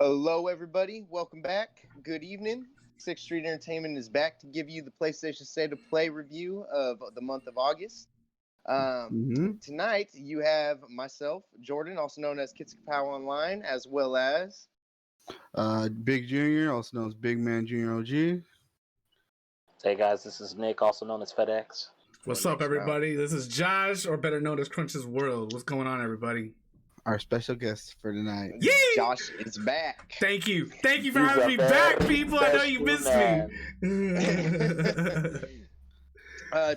Hello, everybody. Welcome back. Good evening. Sixth Street Entertainment is back to give you the PlayStation State of Play review of the month of August. Tonight, you have myself, Jordan, also known as Kids Power Online, as well as Big Junior, also known as Big Man Junior OG. Hey guys, this is Nick, also known as FedEx. What's up, everybody? This is Josh, or better known as Crunch's World. What's going on, everybody? Our special guest for tonight. Yay! Josh is back. Thank you for having me back, people. I know you missed me.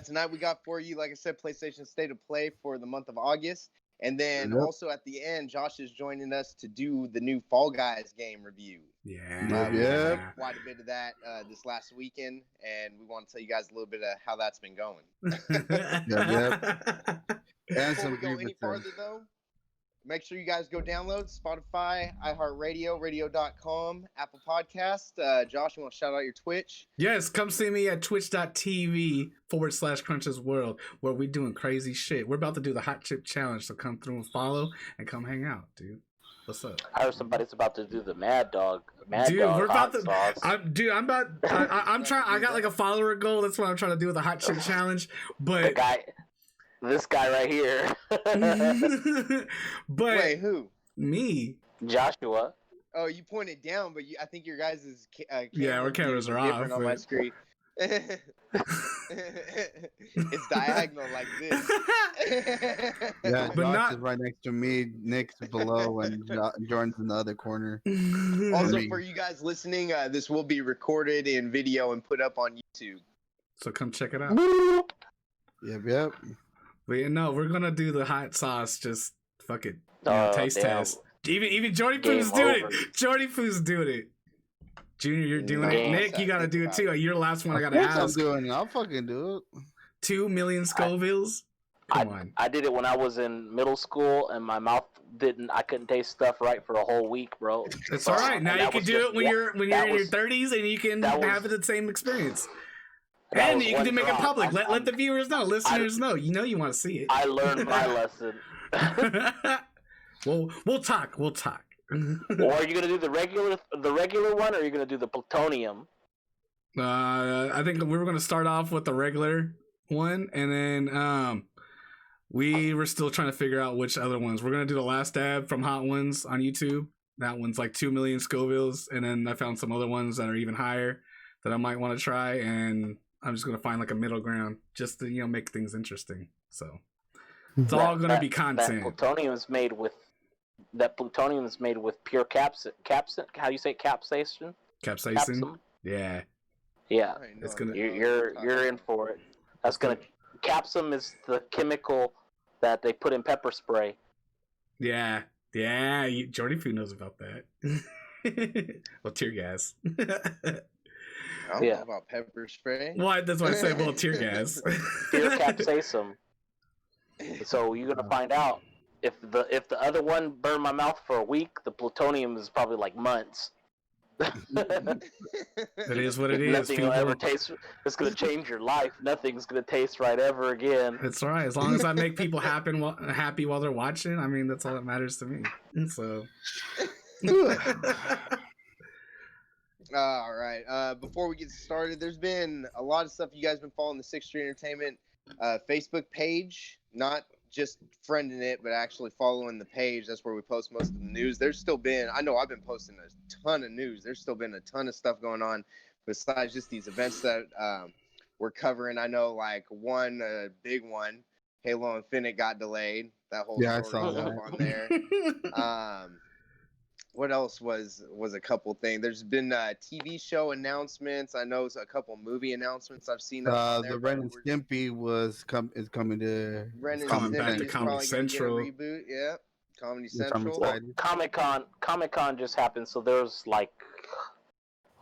Tonight we got for you, like I said, PlayStation State of Play for the month of August. And then also at the end, Josh is joining us to do the new Fall Guys game review. Yeah. Quite a bit of that this last weekend, and we want to tell you guys a little bit of how that's been going. And Before we go any farther, though, make sure you guys go download Spotify, iHeartRadio, radio.com, Apple Podcast. Josh, you want to shout out your Twitch? Yes, come see me at twitch.tv/Crunch's World, where we doing crazy shit. We're about to do the Hot Chip Challenge, so come through and follow and come hang out, dude. What's up? I heard somebody's about to do the Mad Dog. We're about to. I'm trying. I got like a follower goal. That's what I'm trying to do with the Hot Chip Challenge. But this guy right here. But wait, who? Me, Joshua. Oh, you pointed down, but I think your guys' our cameras are off on my screen. It's diagonal like this. Yeah, but Josh is right next to me. Nick's below, and Jordan's in the other corner. Also, for you guys listening, this will be recorded in video and put up on YouTube. So come check it out. Yep. But no, we're gonna do the hot sauce. Just fuck it. Taste damn. test. Even Jordy Poo's doing it. Jordy Poo's doing it. Junior, you're doing it. Nick, you gotta do it too. You're the last one I gotta ask. I'm doing it. I'll fucking do it. 2 million Scovilles? Come on. I did it when I was in middle schole, and my mouth I couldn't taste stuff right for a whole week, bro. It's all right. Now you can do it when you're in your 30s, and you can have the same experience. And you can make it public. Let the viewers know, listeners know. You know you want to see it. I learned my lesson. Well, we'll talk. Or are you gonna do the regular one, or are you gonna do the plutonium? I think we were gonna start off with the regular one, and then we were still trying to figure out which other ones. We're gonna do the last dab from Hot Ones on YouTube. That one's like 2 million Scovilles, and then I found some other ones that are even higher that I might want to try, and I'm just gonna find like a middle ground just to make things interesting. So it's all gonna be content. That plutonium is made with pure capsaicin. How do you say it? Capsaicin? Capsaicin. Yeah. It's gonna. You're in for it. That's gonna. Capsum is the chemical that they put in pepper spray. Yeah. Jordy Poo knows about that. Well, tear gas. I don't know about pepper spray. What? That's why I say well, tear gas. Pure capsaicin. So you're gonna find out if the other one burned my mouth for a week, the plutonium is probably like months. It is what it is. Nothing will ever taste. It's gonna change your life. Nothing's gonna taste right ever again. That's right. As long as I make people happy while they're watching, I mean that's all that matters to me. So. All right. Before we get started, there's been a lot of stuff. You guys been following the Sixth Street Entertainment Facebook page, not just friending it, but actually following the page. That's where we post most of the news. There's still been, I know I've been posting a ton of news. There's still been a ton of stuff going on besides just these events that we're covering. I know like one big one, Halo Infinite got delayed. That whole I story saw was up on there. What else was a couple things? There's been TV show announcements. I know a couple movie announcements I've seen. The Ren and Stimpy is coming to. Ren and coming Stimpy back to is Comedy probably gonna get a Central. reboot. Yeah, Comedy Yes, I'm Central. excited. Comic Con just happened, so there's like,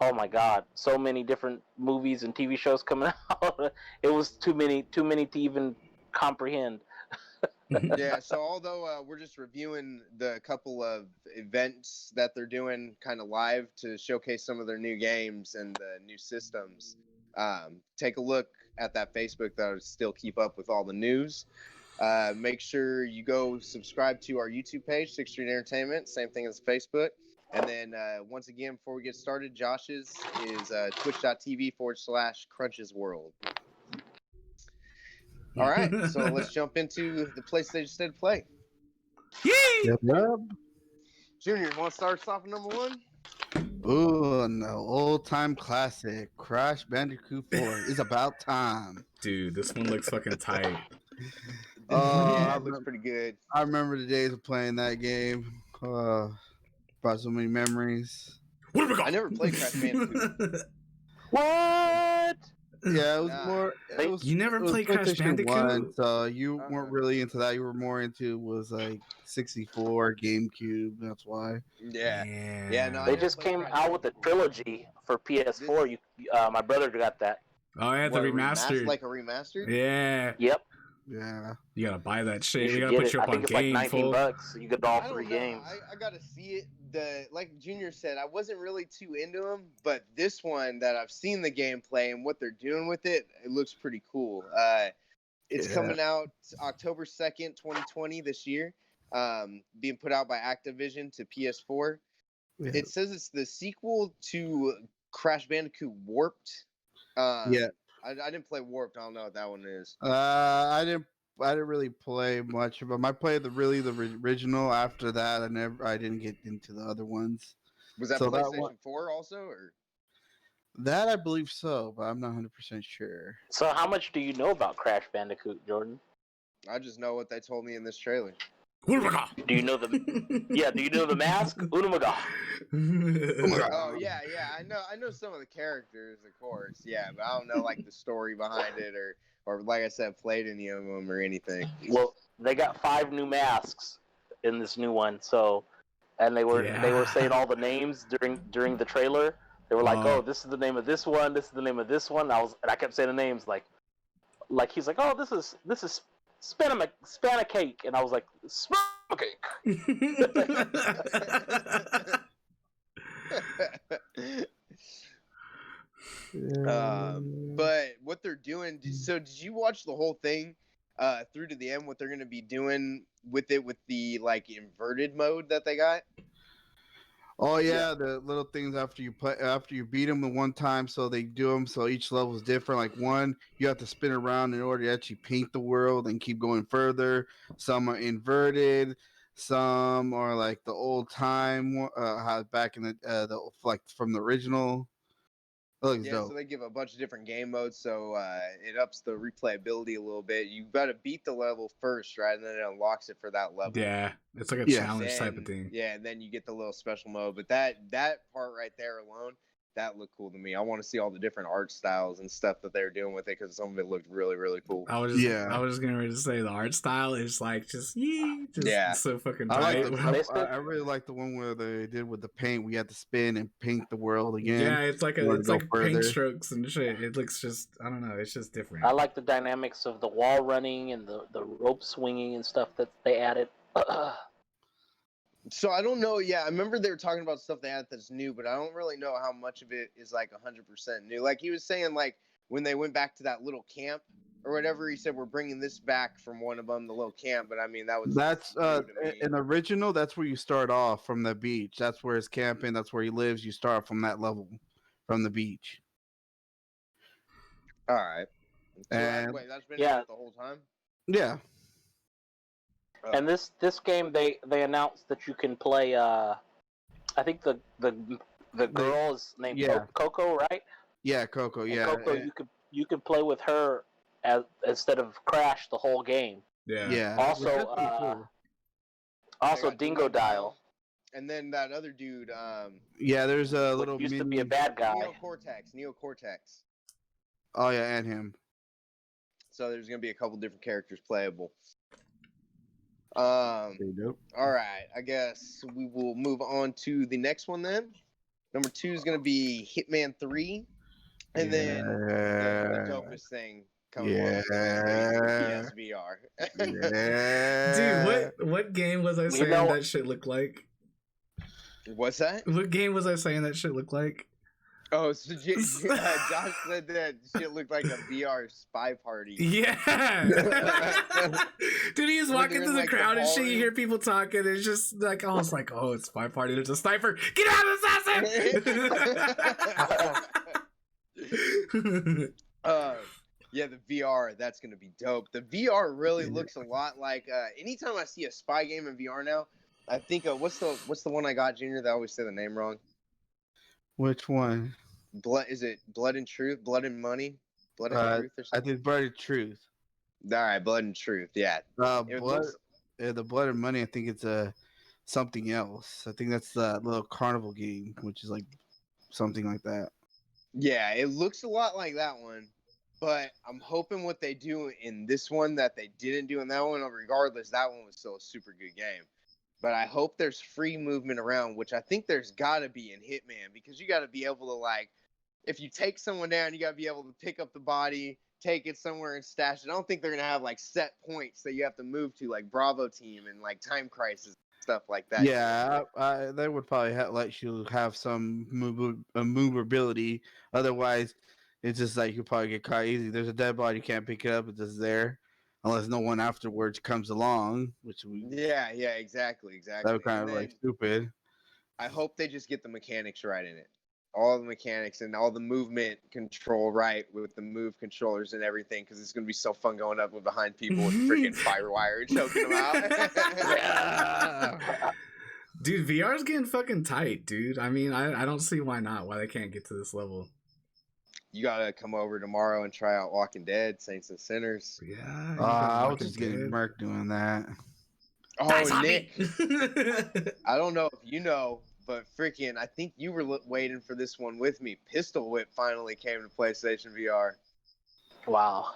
oh my God, so many different movies and TV shows coming out. It was too many to even comprehend. Yeah, so although we're just reviewing the couple of events that they're doing kind of live to showcase some of their new games and the new systems, take a look at that Facebook. That'll still keep up with all the news. Make sure you go subscribe to our YouTube page, Sixth Street Entertainment. Same thing as Facebook. And then once again, before we get started, Josh's is twitch.tv/Crunches World. All right, so let's jump into the PlayStation State of Play. Yep. Junior, you want to start us off at number 1? Ooh, an old-time classic, Crash Bandicoot 4 is about time. Dude, this one looks fucking tight. Yeah, it looks pretty good. I remember the days of playing that game. Brought so many memories. I never played Crash Bandicoot. What? Yeah, it was Nah. more. It was, You never it was played Crash PlayStation Bandicoot? 1, so you weren't really into that. You were more into was like 64, GameCube. That's why. Yeah. No, I They never just played came Crash out with a Bandicoot. trilogy for PS4. My brother got that. Oh, yeah, the What, remastered. like a remastered? Yeah. Yep. Yeah. You gotta buy that You shit. You should gotta get put it. you I up on think it's like game, fool. $19. You get all I 3 don't know. games. I gotta see it. Like Junior said, I wasn't really too into them, but this one that I've seen the gameplay and what they're doing with it, it looks pretty cool. It's coming out October 2nd, 2020 this year. Being put out by Activision to PS4. Yeah. It says it's the sequel to Crash Bandicoot Warped. Yeah. I didn't play Warped. I don't know what that one is. I didn't really play much of them. I played the original. After that, I didn't get into the other ones. Was that So that PlayStation one- 4 also, or? That I believe so, but I'm not 100% sure. So how much do you know about Crash Bandicoot, Jordan? I just know what they told me in this trailer. Do you know the do you know the mask? Unamaga. Oh yeah, I know some of the characters, of course, yeah, but I don't know like the story behind it or like I said, played any of them or anything. Well, they got 5 new masks in this new one, so and they were saying all the names during the trailer. They were like, "Oh, this is the name of this one. This is the name of this one." I kept saying the names like he's like, "Oh, this is Spanacake," and I was like, "Spanacake." But what they're doing, so did you watch the whole thing through to the end, what they're going to be doing with it, with the like inverted mode that they got? Oh yeah, the little things after you beat them the one time, so they do them so each level is different. Like one, you have to spin around in order to actually paint the world and keep going further. Some are inverted, some are like the old time, how back in the like from the original. Yeah, so they give a bunch of different game modes, so it ups the replayability a little bit. You got to beat the level first, right, and then it unlocks it for that level. Yeah, it's like a challenge type of thing. Yeah, and then you get the little special mode. But that part right there alone, that looked cool to me. I want to see all the different art styles and stuff that they're doing with it because some of it looked really, really cool. I was just getting ready to say the art style is like just so fucking tight. I really like the one where they did with the paint. We had to spin and paint the world again. Yeah, it's like paint strokes and shit. It looks just, I don't know, it's just different. I like the dynamics of the wall running and the rope swinging and stuff that they added. So I don't know. Yeah, I remember they were talking about stuff they added that's new, but I don't really know how much of it is like 100% new. Like he was saying, like when they went back to that little camp or whatever, he said we're bringing this back from one of them, the little camp. But I mean, that's an original. That's where you start off from the beach. That's where he's camping. That's where he lives. You start from that level, from the beach. All right. And wait, that's been the whole time. Yeah. And this game they announced that you can play. I think the girl is named Coco, right? Yeah, Coco. And Coco, you could play with her instead of Crash the whole game. Yeah. Also, Dingo Dial. And then that other dude. There's a little used to be a bad guy. Neo Cortex. Oh yeah, and him. So there's gonna be a couple different characters playable. All right, I guess we will move on to the next one then. Number 2 is going to be Hitman 3, and then the dopest thing coming along, PSVR. Dude, what game was I saying that shit looked like? What's that? What game was I saying that shit looked like? Oh, so Josh said that shit looked like a VR spy party. Yeah. Dude, he's When walking they're in, through the like, the crowd and shit. You ballroom. hear people talking. It's just like, I was like, oh, it's spy party. There's a sniper. Get out, assassin! Yeah, the VR, that's gonna be dope. The VR really looks a lot like anytime I see a spy game in VR now, I think what's the one I got, Junior, that I always say the name wrong? Which one? Is it Blood and Truth? Blood and Money? Blood and Truth or I something? think Blood and Truth. All right, Blood and Truth. Yeah. Blood. looks- The Blood and Money. I think it's something else. I think that's the little carnival game, which is like something like that. Yeah, it looks a lot like that one, but I'm hoping what they do in this one that they didn't do in that one. Regardless, that one was still a super good game. But I hope there's free movement around, which I think there's got to be in Hitman, because you got to be able to, like, if you take someone down, you got to be able to pick up the body, take it somewhere and stash it. I don't think they're going to have, like, set points that you have to move to, like Bravo Team and, like, Time Crisis, stuff like that. Yeah, they would probably let you have some movability. Otherwise, it's just like you probably get caught easy. There's a dead body, you can't pick it up. It's just there, unless no one afterwards comes along, which Yeah, exactly. that would kind of like stupid. I hope they just get the mechanics right in it. All the mechanics and all the movement control right with the move controllers and everything, because it's going to be so fun going up behind people with freaking firewire and choking them out. Yeah. Dude, VR's getting fucking tight, dude. I mean, I don't see why they can't get to this level. You got to come over tomorrow and try out Walking Dead, Saints and Sinners. Yeah. I was just getting murked doing that. Oh, Nick. I don't know if you know, but freaking, I think you were waiting for this one with me. Pistol Whip finally came to PlayStation VR. Wow.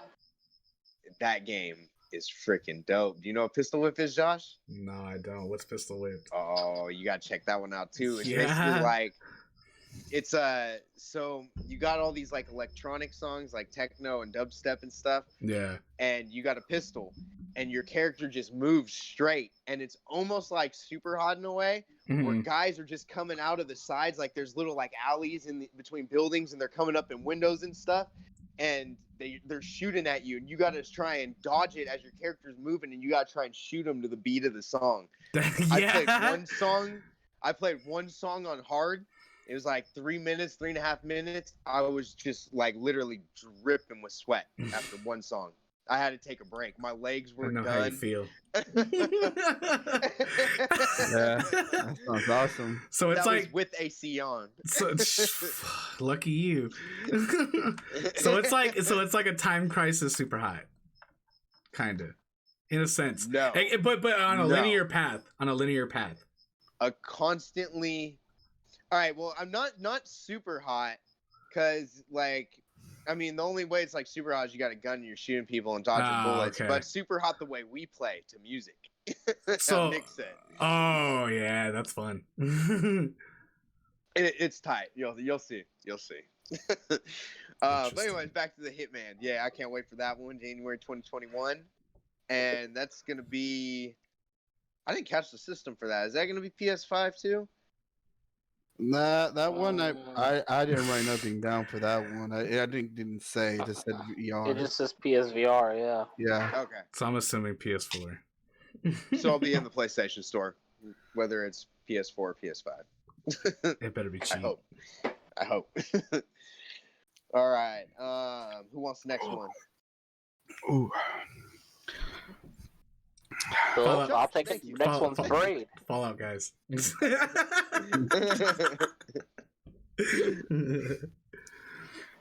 That game is freaking dope. Do you know what Pistol Whip is, Josh? No, I don't. What's Pistol Whip? Oh, you gotta check that one out too. It's Yeah. basically like it's so you got all these like electronic songs like techno and dubstep and stuff, Yeah. and you got a pistol and your character just moves straight, and it's almost like Super Hot in a way, where Mhm. guys are just coming out of the sides, like there's little like alleys between buildings, and they're coming up in windows and stuff, and they're shooting at you, and you got to try and dodge it as your character's moving, and you got to try and shoot them to the beat of the song. Yeah. I played one song on hard. It was like 3.5 minutes. I was just like literally dripping with sweat after one song. I had to take a break. My legs I were know how you done. feel. Yeah, that sounds awesome. So it's That like was with AC on. so, lucky you. so it's like a Time Crisis Super Hot, kind of, in a sense. No. But on a No. linear path. On a linear path. A constantly. All right. Well, I'm not super hot, because like, I mean, the only way it's like super hot is you got a gun and you're shooting people and dodging bullets. Okay. But super hot the way we play to music. So- Nick said. Oh yeah, that's fun. It's tight. You'll see. But anyways, back to the Hitman. Yeah, I can't wait for that one, January 2021, and that's gonna be. I didn't catch the system for that. Is that gonna be PS5 too? Nah, that one I didn't write nothing down for that one. I didn't say. It just said VR. It just says PSVR, yeah. Yeah. Okay, So I'm assuming PS4. so I'll be in the PlayStation Store, whether it's PS4 or PS5. It better be cheap. I hope. All right. Who wants the next one? Ooh. So Fallout. I'll take Thank it. you. Next one's Fallout. Braid. Fallout, guys.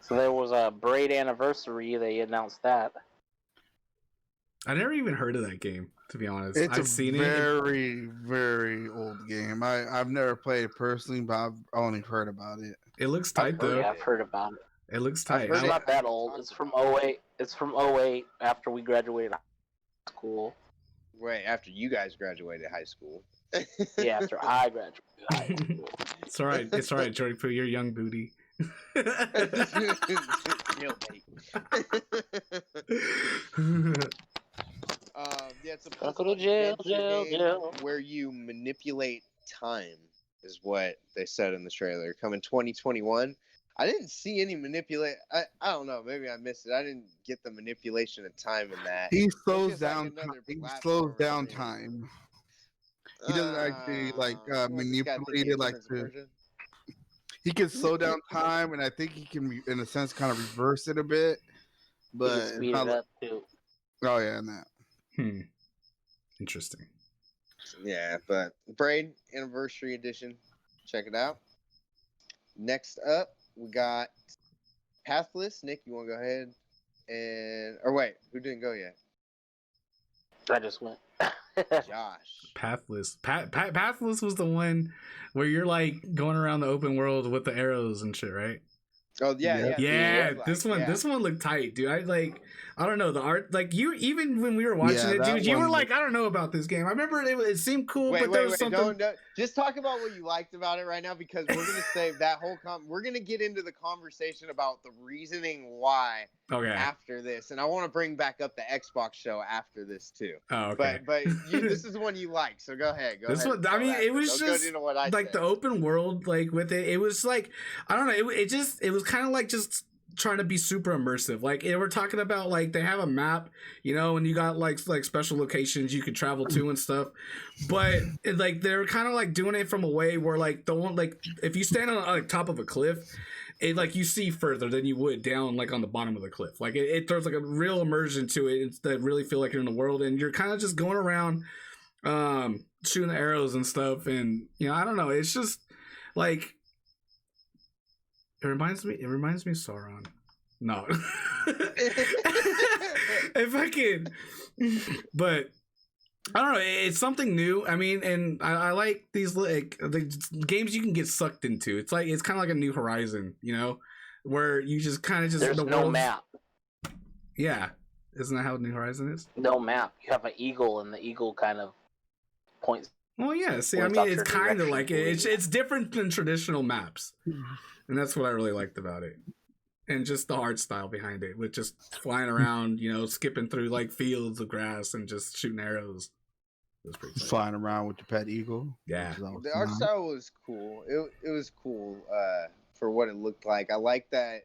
So there was a Braid anniversary. They announced that. I never even heard of that game, to be honest. It's I've a seen it. very, very old game. I've never played it personally, but I've only heard about it. It looks tight though. Yeah, I've heard about it. It looks tight. It's heard not that old. It's from 08. It's from 08 after we graduated high school. Wait, after you guys graduated high school. Yeah, after I graduated high school. It's all right. It's all right, Jordy Poo. You're young booty. Real bait. Yeah, it's a Gotta go to jail, jail, game jail. where you manipulate time, is what they said in the trailer. Coming 2021. I didn't see any manipulate. I don't know. Maybe I missed it. I didn't get the manipulation of time in that. He It's slows just like down. another He slows platformer. down time. He doesn't actually like What, this guy manipulate thinking it of him like as a the. Persian? He can slow down time, and I think he can, in a sense, kind of reverse it a bit. You But can it's speed not it like, up too. oh yeah, and that. Interesting. Yeah, but Braid Anniversary Edition. Check it out. Next up, we got Pathless. Nick, you want to go ahead? Or wait, who didn't go yet? I just went. Josh. Pathless. Pathless was the one where you're like going around the open world with the arrows and shit, right? Oh yeah, Yeah, like, this one looked tight, dude. I don't know the art. Like you, even when we were watching Yeah, it, that dude, you were one like, I don't know about this game. I remember it seemed cool, Wait, but there was something. don't. Just talk about what you liked about it right now, because we're gonna save that whole we're gonna get into the conversation about the reasoning why Okay. after this, and I want to bring back up the Xbox show after this too. Oh, okay. But this is the one you like, so go ahead. This one, I mean, it was Don't just go into what I like said. the open world, like with it. It was like, I don't know. It was kind of like just trying to be super immersive. Like we're talking about, like they have a map, you know, and you got like special locations you can travel to and stuff. But like they're kind of like doing it from a way where like the one, like if you stand on like top of a cliff, it like you see further than you would down like on the bottom of the cliff. Like it throws like a real immersion to it that really feel like you're in the world, and you're kind of just going around shooting the arrows and stuff. And you know, I don't know, it's just like it reminds me of Sauron. No. If I can, but I don't know, it's something new. I mean, and I like these like the games you can get sucked into. It's kind of like a New Horizon, you know, where you just kind of There's no map. Yeah, isn't that how New Horizon is? No map. You have an eagle, and the eagle kind of points. Well, yeah. See, I mean, it's kind of like it's different than traditional maps, and that's what I really liked about it. And just the art style behind it, with just flying around, you know, skipping through like fields of grass and just shooting arrows. It was pretty Flying around with your pet eagle. Yeah, the art style was cool. It was cool for what it looked like. I like that.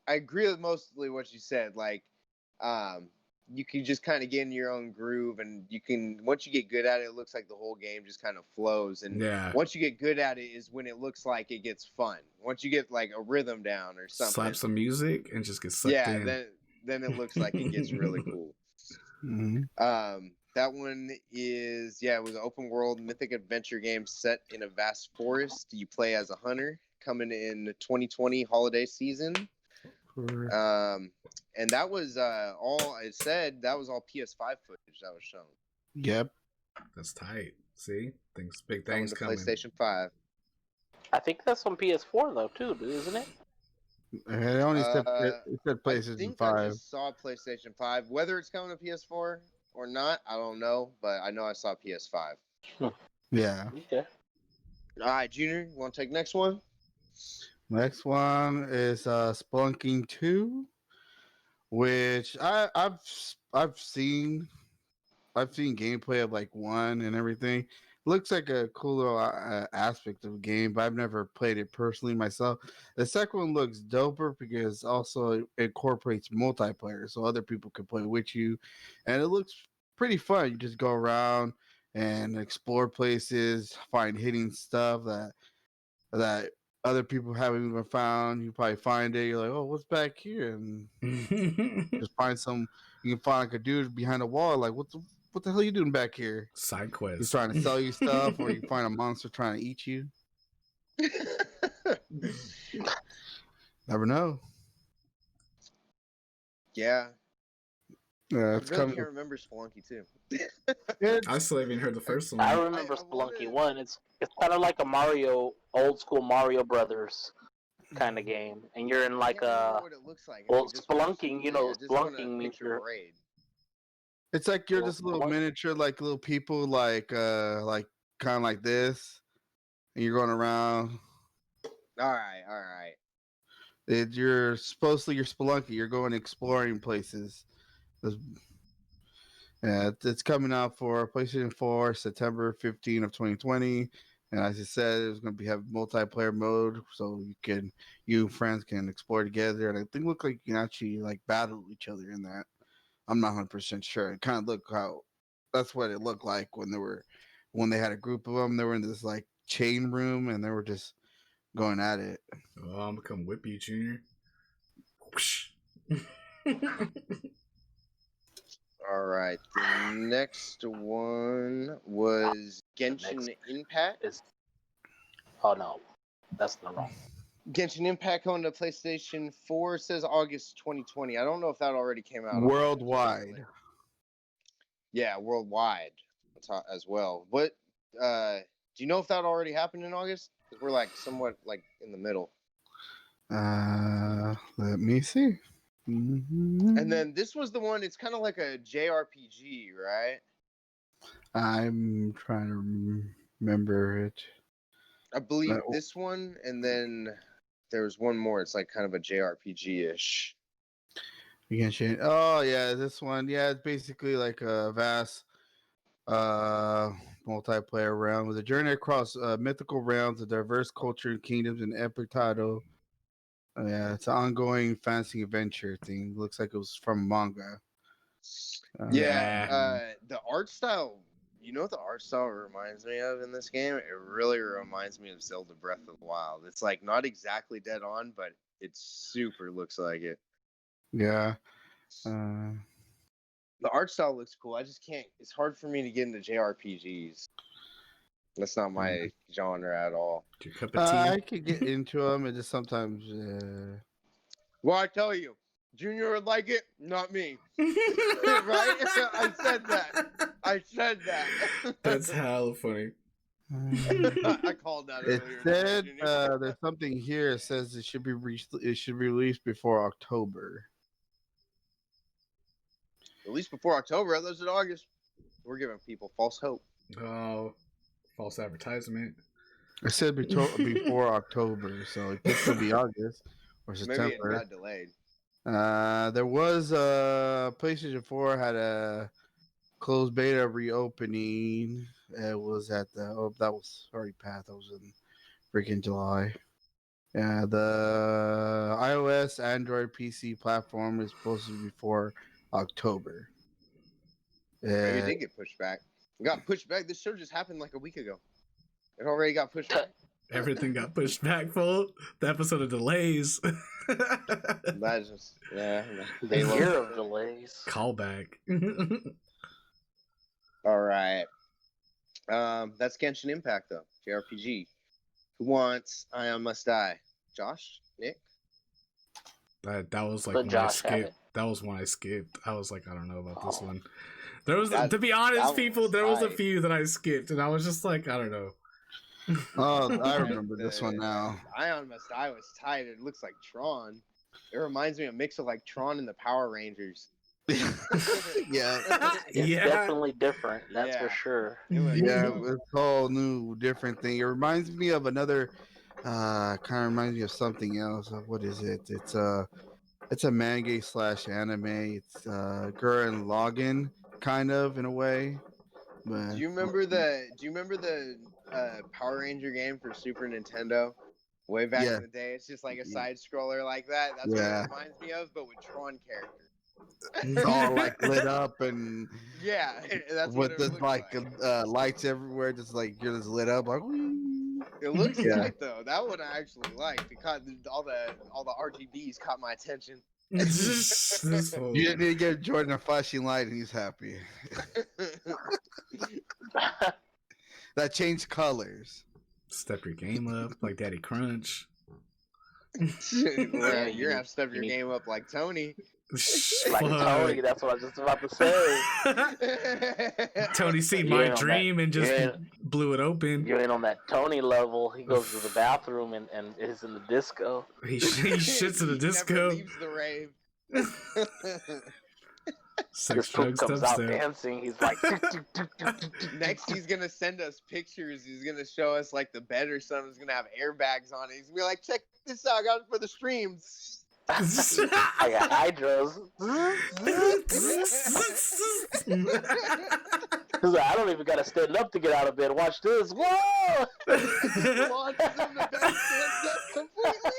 I agree with mostly what you said. Like, you can just kind of get in your own groove, and you can, once you get good at it, it looks like the whole game just kind of flows. And once you get good at it is when it looks like it gets fun. Once you get like a rhythm down or something, slap some music and just get sucked in. then it looks like it gets really cool. Mm-hmm. That one is, it was an open world mythic adventure game set in a vast forest. You play as a hunter, coming in the 2020 holiday season. And that was all it said. That was all PS5 footage that was shown. Yep, that's tight. See, big things coming. PlayStation 5. I think that's on PS4 though too, isn't it? It only said PlayStation 5. I just saw PlayStation 5. Whether it's coming to PS4 or not, I don't know. But I know I saw PS5. Yeah. Okay. All right, Junior, you want to take next one? Next one is Spelunking 2, which I've seen gameplay of like 1 and everything. Looks like a cool little aspect of the game, but I've never played it personally myself. The second one looks doper because also it incorporates multiplayer, so other people can play with you, and it looks pretty fun. You just go around and explore places, find hidden stuff that other people haven't even found. You probably find it. You're like, oh, what's back here? And just find some. You can find like a dude behind a wall. Like, what the hell are you doing back here? Side quest. He's trying to sell you stuff, or you find a monster trying to eat you. Never know. Yeah. It's I really coming. can't remember Spelunky 2. I still haven't heard the first one. I remember Spelunky 1. It's kind of like a old school Mario Brothers kind of game, and you're in like what it looks like. spelunking. You know, spelunking means you're. It's like you're just little miniature, like little people, like kind of like this, and you're going around. All right. You're spelunky. You're going exploring places. Yeah, it's coming out for PlayStation 4, September 15 of 2020. And as I said, it's going to have multiplayer mode, so you and friends can explore together. And I think look like you can actually like battle each other in that. I'm not 100% sure. It kind of looked how that's what it looked like when they had a group of them. They were in this like chain room and they were just going at it. Oh, I'm gonna come whip you, Junior. All right. The next one was Genshin Impact. Oh no, that's the wrong. Genshin Impact on the PlayStation 4 says August 2020. I don't know if that already came out. Worldwide. Yeah, worldwide as well. What do you know if that already happened in August? Because we're like somewhat like in the middle. Let me see. And then this was the one. It's kind of like a JRPG, right? I'm trying to remember it. I believe this one, and then there was one more. It's like kind of a JRPG-ish. Oh yeah, this one. Yeah, it's basically like a vast multiplayer realm with a journey across mythical realms of diverse culture and kingdoms and epic title. Yeah, it's an ongoing fantasy adventure thing. Looks like it was from manga. The art style. You know what the art style reminds me of in this game? It really reminds me of Zelda Breath of the Wild. It's like not exactly dead on, but it super looks like it. Yeah. The art style looks cool. I just can't. It's hard for me to get into JRPGs. That's not my genre at all. Your cup of tea? I could get into them. It just sometimes. Well, I tell you, Junior would like it, not me. Right? I said that. That's hella funny. I called that It earlier. said there's something here. It says it should be released before October. Released before October. Others in August. We're giving people false hope. Oh, false advertisement. It said before October, so it could still be August or September. Maybe it got delayed. There was PlayStation 4 had a closed beta reopening. It was at that was already passed. That was in freaking July. Yeah, the iOS, Android, PC platform is supposed to be before October. Maybe it did get pushed back. It got pushed back. This show just happened like a week ago. It already got pushed back. Everything got pushed back, full. The episode of delays. That's just a year of delays. Callback. All right. That's Genshin Impact though. JRPG. Who wants Ion Must Die? Josh? Nick? That was like one I skipped. That was one I skipped. I was like, I don't know about this one. There was, to be honest, people, there was a few that I skipped, and I was just like, I don't know. Oh, I remember this one now. Ion Must Die was tight. It looks like Tron. It reminds me of a mix of like Tron and the Power Rangers. Yeah. It's definitely different. That's for sure. Yeah, it's a whole new different thing. It reminds me of another. Kind of reminds me of something else. What is it? It's a manga / anime. It's Gurren Lagann, kind of in a way. But Do you remember the Power Ranger game for Super Nintendo? Way back in the day, it's just like a side scroller like that. That's what it reminds me of, but with Tron characters. It's all like lit up and that's with the like lights everywhere, just like you're just lit up like. It looks tight though. That one I actually liked. Because all the RGBs caught my attention. You didn't need to give Jordan a flashing light and he's happy. That changed colors. Step your game up like Daddy Crunch. You're gonna have to step your game up like Tony. Like Tony, that's what I was just about to say. Tony seen my dream and just blew it open. You ain't on that Tony level. He goes to the bathroom and is in the disco. He shits in the disco. Never leaves the rave. Sex, drugs, comes out dancing. He's like. Next, he's gonna send us pictures. He's gonna show us like the bed or something. He's gonna have airbags on it. He's gonna be like, check this out. I got it for the streams. I got hydros. I don't even gotta stand up to get out of bed. Watch this. Whoa! Launches him the back, stands up completely.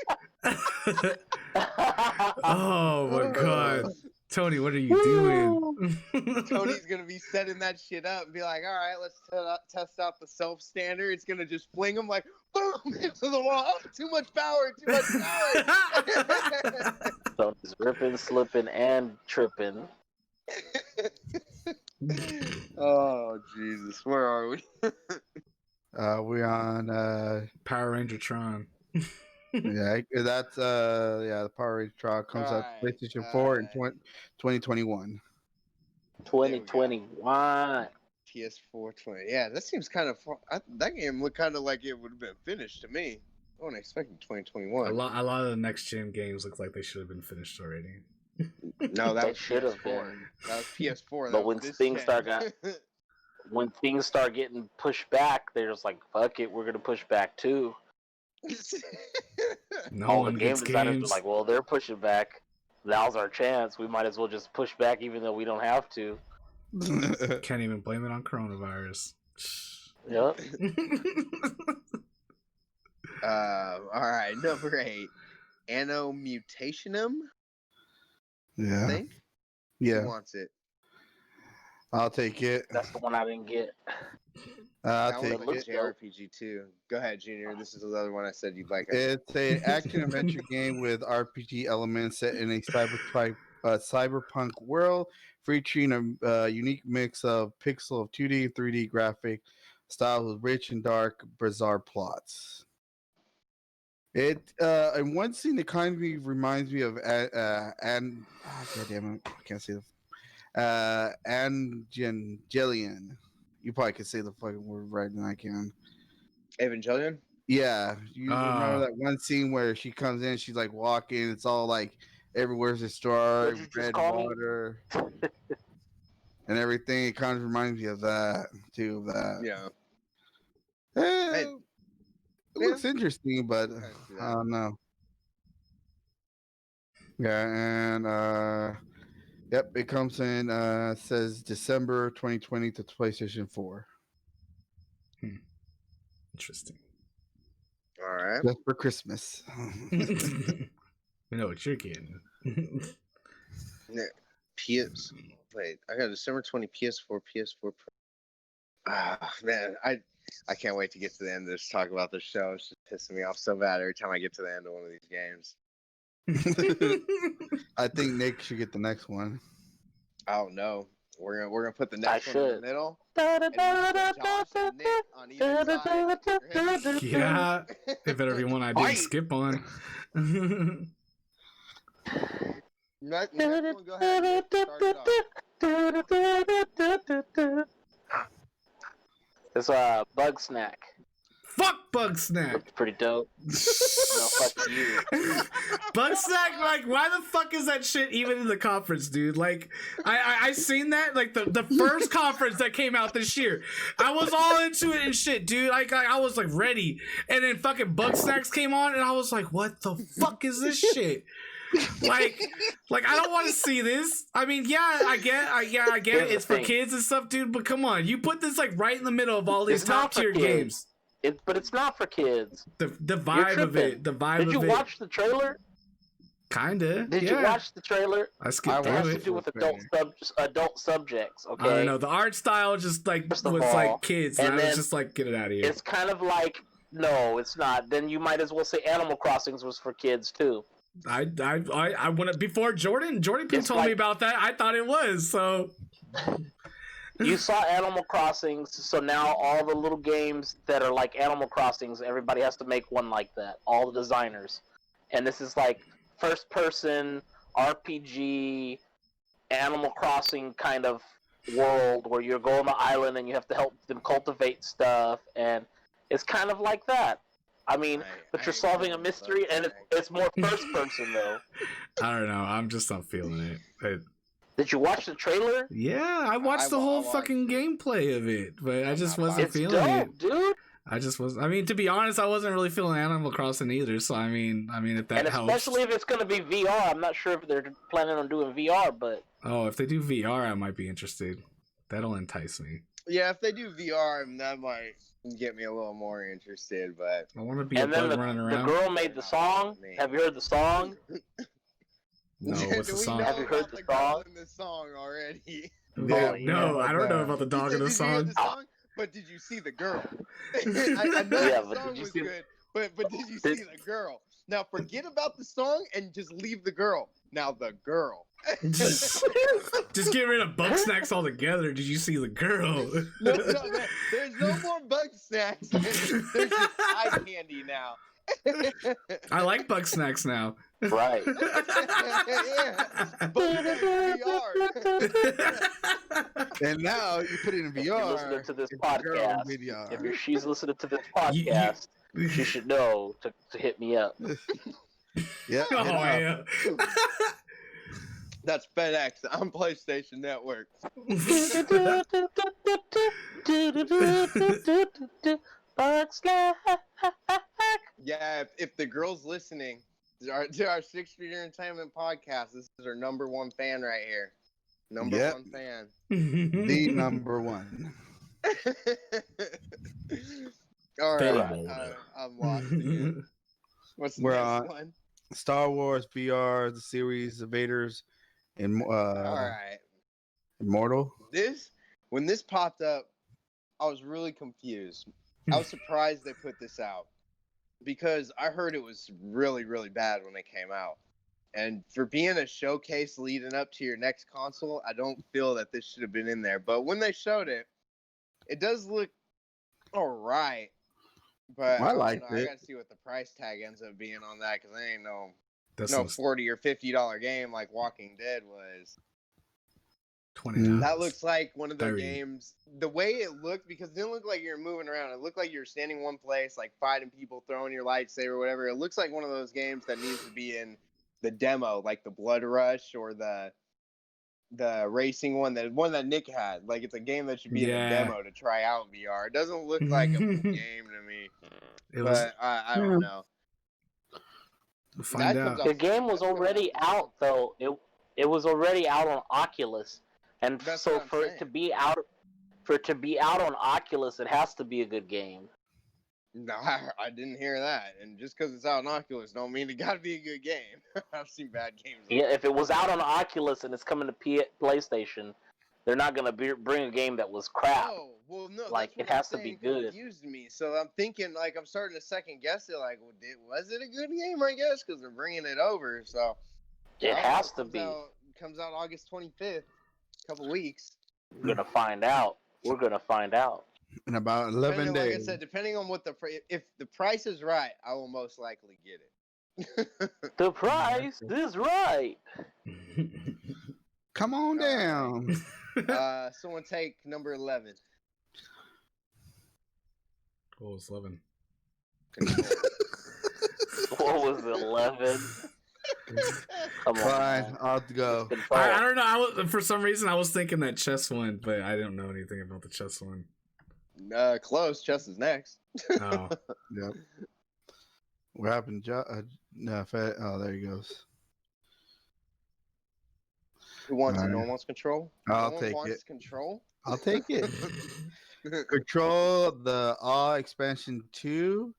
Oh my god. Tony, what are you doing? Tony's gonna be setting that shit up and be like, all right, let's test out the self stander. It's gonna just fling him like boom into the wall. Too much power, too much power. Tony's ripping, slipping, and tripping. Oh Jesus, where are we? We're on Power Ranger Tron. yeah, that's the Power Ranger Tron comes out PlayStation 4 in 2021. 2021. PS4 20. Yeah, that seems kind of far. That game looked kind of like it would have been finished to me. I wasn't expecting 2021. A lot of the next gen games look like they should have been finished already. No, that They was should have PS4. been. That was PS4. But when things start getting pushed back, they're just like, fuck it, we're gonna push back too. No All one the game gets designers games. are like, well, they're pushing back. Now's our chance. We might as well just push back even though we don't have to. Can't even blame it on coronavirus. Yep. All right, number 8. Anno Mutationum. I Yeah, think. yeah, Who wants it? I'll take it. That's the one I didn't get. I'll That take one it. looks JRPG too. Go ahead, Junior. This is the other one I said you'd like. It's an action adventure game with RPG elements set in a cyberpunk world, featuring a unique mix of pixel 2D and 3D graphic styles with rich and dark, bizarre plots. It in one scene, it kind of reminds me of God damn it, I can't say the Evangelion. You probably could say the fucking word right than I can. Evangelion. Yeah, you remember that one scene where she comes in, she's like walking, it's all like everywhere's a star, What'd you just red call me? water, and everything. It kind of reminds me of that too. Of that. Yeah. It looks interesting, but I can see that. I don't know. Yeah, and yep, it comes in. Says December 2020 to PlayStation 4. Interesting. All right. Just for Christmas. We know what you're getting. PS. Wait, I got December 20 PS4, PS4 Pro. Ah, man, I can't wait to get to the end of this. Talk about this show. It's just pissing me off so bad every time I get to the end of one of these games. I think Nick should get the next one. Oh no, we're gonna put the next one in the middle. Yeah, And Josh and Nick on either side. Yeah, it better be one I didn't skip on. Next one, go ahead. Nick, start it off. It's Bug Snack. Fuck Bug Snack. It's pretty dope. No, fuck you. Bug Snack, like, why the fuck is that shit even in the conference, dude? Like, I seen that, like, the first conference that came out this year. I was all into it and shit, dude. Like, I was, like, ready. And then fucking Bug Snacks came on, and I was like, what the fuck is this shit? Like I don't want to see this. I mean, yeah, I get it. It's for kids and stuff, dude. But come on, you put this like right in the middle of all these top tier games. But it's not for kids. The vibe of it. The vibe of it. Did you watch the trailer? Kinda. Did you watch the trailer? I skipped it has through to it. do with adult subjects. Okay. I don't know. The art style just like was like kids, and I was just like, get it out of here. It's kind of like, no, it's not. Then you might as well say Animal Crossings was for kids too. I went before Jordan told me about that. I thought it was so. You saw Animal Crossings, so now all the little games that are like Animal Crossings, everybody has to make one like that. All the designers, and this is like first-person RPG, Animal Crossing kind of world where you're going to the island and you have to help them cultivate stuff, and it's kind of like that. I mean, but you're solving a mystery, and it's more first person though. I don't know. I'm just not feeling it. Did you watch the trailer? Yeah, I watched the whole fucking gameplay of it, but I just wasn't feeling dope, it, dude. I just was. I mean, to be honest, I wasn't really feeling Animal Crossing either. So I mean, if that And helps. especially if it's going to be VR, I'm not sure if they're planning on doing VR, but Oh, if they do VR, I might be interested. That'll entice me. Yeah, if they do VR, that might get me a little more interested. But I want to be and a then bug running the around. girl made the song. Have you heard the song? No, what's the Do we song? know Have you heard about the girl song? in the song already? Yeah, No, I don't know about the dog in the Did you hear song. the song? But did you see the girl? I know Yeah, the but song did you was see- good, but did you see the girl? Now forget about the song and just leave the girl. Now the girl. Just get rid of bug snacks altogether. Did you see the girl? No, there's no more bug snacks. There's just eye candy now. I like bug snacks now. Right. Yeah, but it's VR. And now you put it in If you're VR. listening to this it's a girl in podcast, VR. if she's listening to this You- podcast, she should know to hit me up. Yeah. Oh hit up. yeah. That's FedEx on PlayStation Network. Yeah, if the girl's listening to our Sixth Street Entertainment podcast, this is our number one fan right here. Number Yep. one fan. The number one. All right, Fable. I'm lost again. What's the We're next on- one? Star Wars VR, the series, Invaders, and All right. Immortal. When this popped up, I was really confused. I was surprised they put this out because I heard it was really, really bad when it came out. And for being a showcase leading up to your next console, I don't feel that this should have been in there. But when they showed it, it does look all right. But I don't liked know. it. I got to see what the price tag ends up being on that because I ain't no That's no $40 or $50 game like Walking Dead was. $20. That looks like one of the 30. games. The way it looked, because it didn't look like you're moving around. It looked like you're standing one place, like fighting people, throwing your lightsaber, whatever. It looks like one of those games that needs to be in the demo, like the Blood Rush or the racing one, that Nick had. Like it's a game that should be in a demo to try out VR. It doesn't look like a full game to me. It was. But I don't know. We'll find That out. comes The game was already out though. It was already out on Oculus, and That's so what I'm for saying. it to be out on Oculus, it has to be a good game. No, I didn't hear that. And just because it's out on Oculus don't mean it got to be a good game. I've seen bad games. Yeah, if it was out on Oculus and it's coming to PlayStation, they're not gonna bring a game that was crap. Oh, well, no. Like, that's it what has I'm to be saying good. Confused me. So I'm thinking, like, I'm starting to second guess it. Like, well, was it a good game? I guess because they're bringing it over. So It I don't know, has to be. Comes out August 25th. A couple weeks. We're gonna find out. We're gonna find out. In about 11 Like I days. said, depending on what if the price is right, I will most likely get it. The price is right. Come on down. Someone take number 11. Oh, it's 11. What was 11? Come on. Fine, man. I'll go. Control. I don't know. For some reason, I was thinking that chess one, but I don't know anything about the chess one. Close. Chess is next. Oh, Yep. What happened? No, oh, there he goes. Who wants it? Alright. No one wants control? I'll No one take wants it. control? I'll take it. Control the Awe expansion 2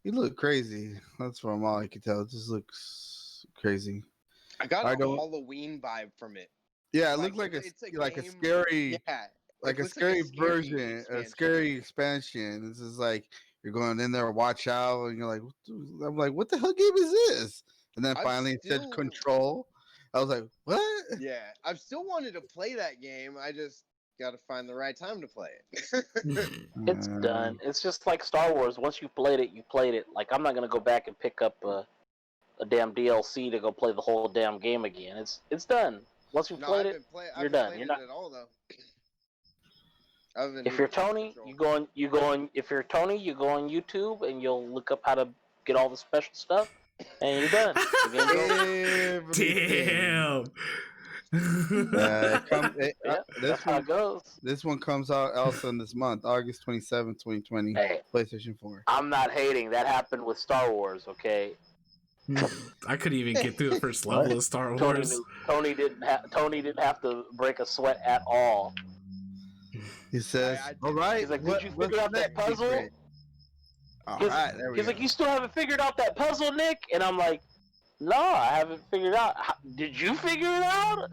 he looked crazy. That's from all I could tell. It just looks crazy. I got I a don't- Halloween vibe from it. Yeah, it Like, looked like it's a like a game- scary Yeah. like it a looks scary scary version, a expansion. scary expansion. This is like you're going in there, watch out, and you're like, I'm like, what the hell game is this? And then I'm finally it said still- Control. I was like, what? Yeah, I've still wanted to play that game. I just got to find the right time to play it. It's done. It's just like Star Wars. Once you played it, you played it. Like, I'm not gonna go back and pick up a damn DLC to go play the whole damn game again. It's done. Once you've No, played I've it, been play- you're I've done. played You're it not- at all though. Other than if you're Need for Speed Tony, Control. you go on YouTube and you'll look up how to get all the special stuff, and you're done. The game's over. Everything. damn. That's how it goes. This one comes out also in this month, August 27, 2020. Hey, PlayStation 4. I'm not hating. That happened with Star Wars. Okay. I couldn't even get through the first level of Star Wars. Tony didn't have to break a sweat at all. He says, "All right." He's like, "Did you figure out that puzzle?" He's like, "You still haven't figured out that puzzle, Nick?" And I'm like, "No, I haven't figured out. Did you figure it out?"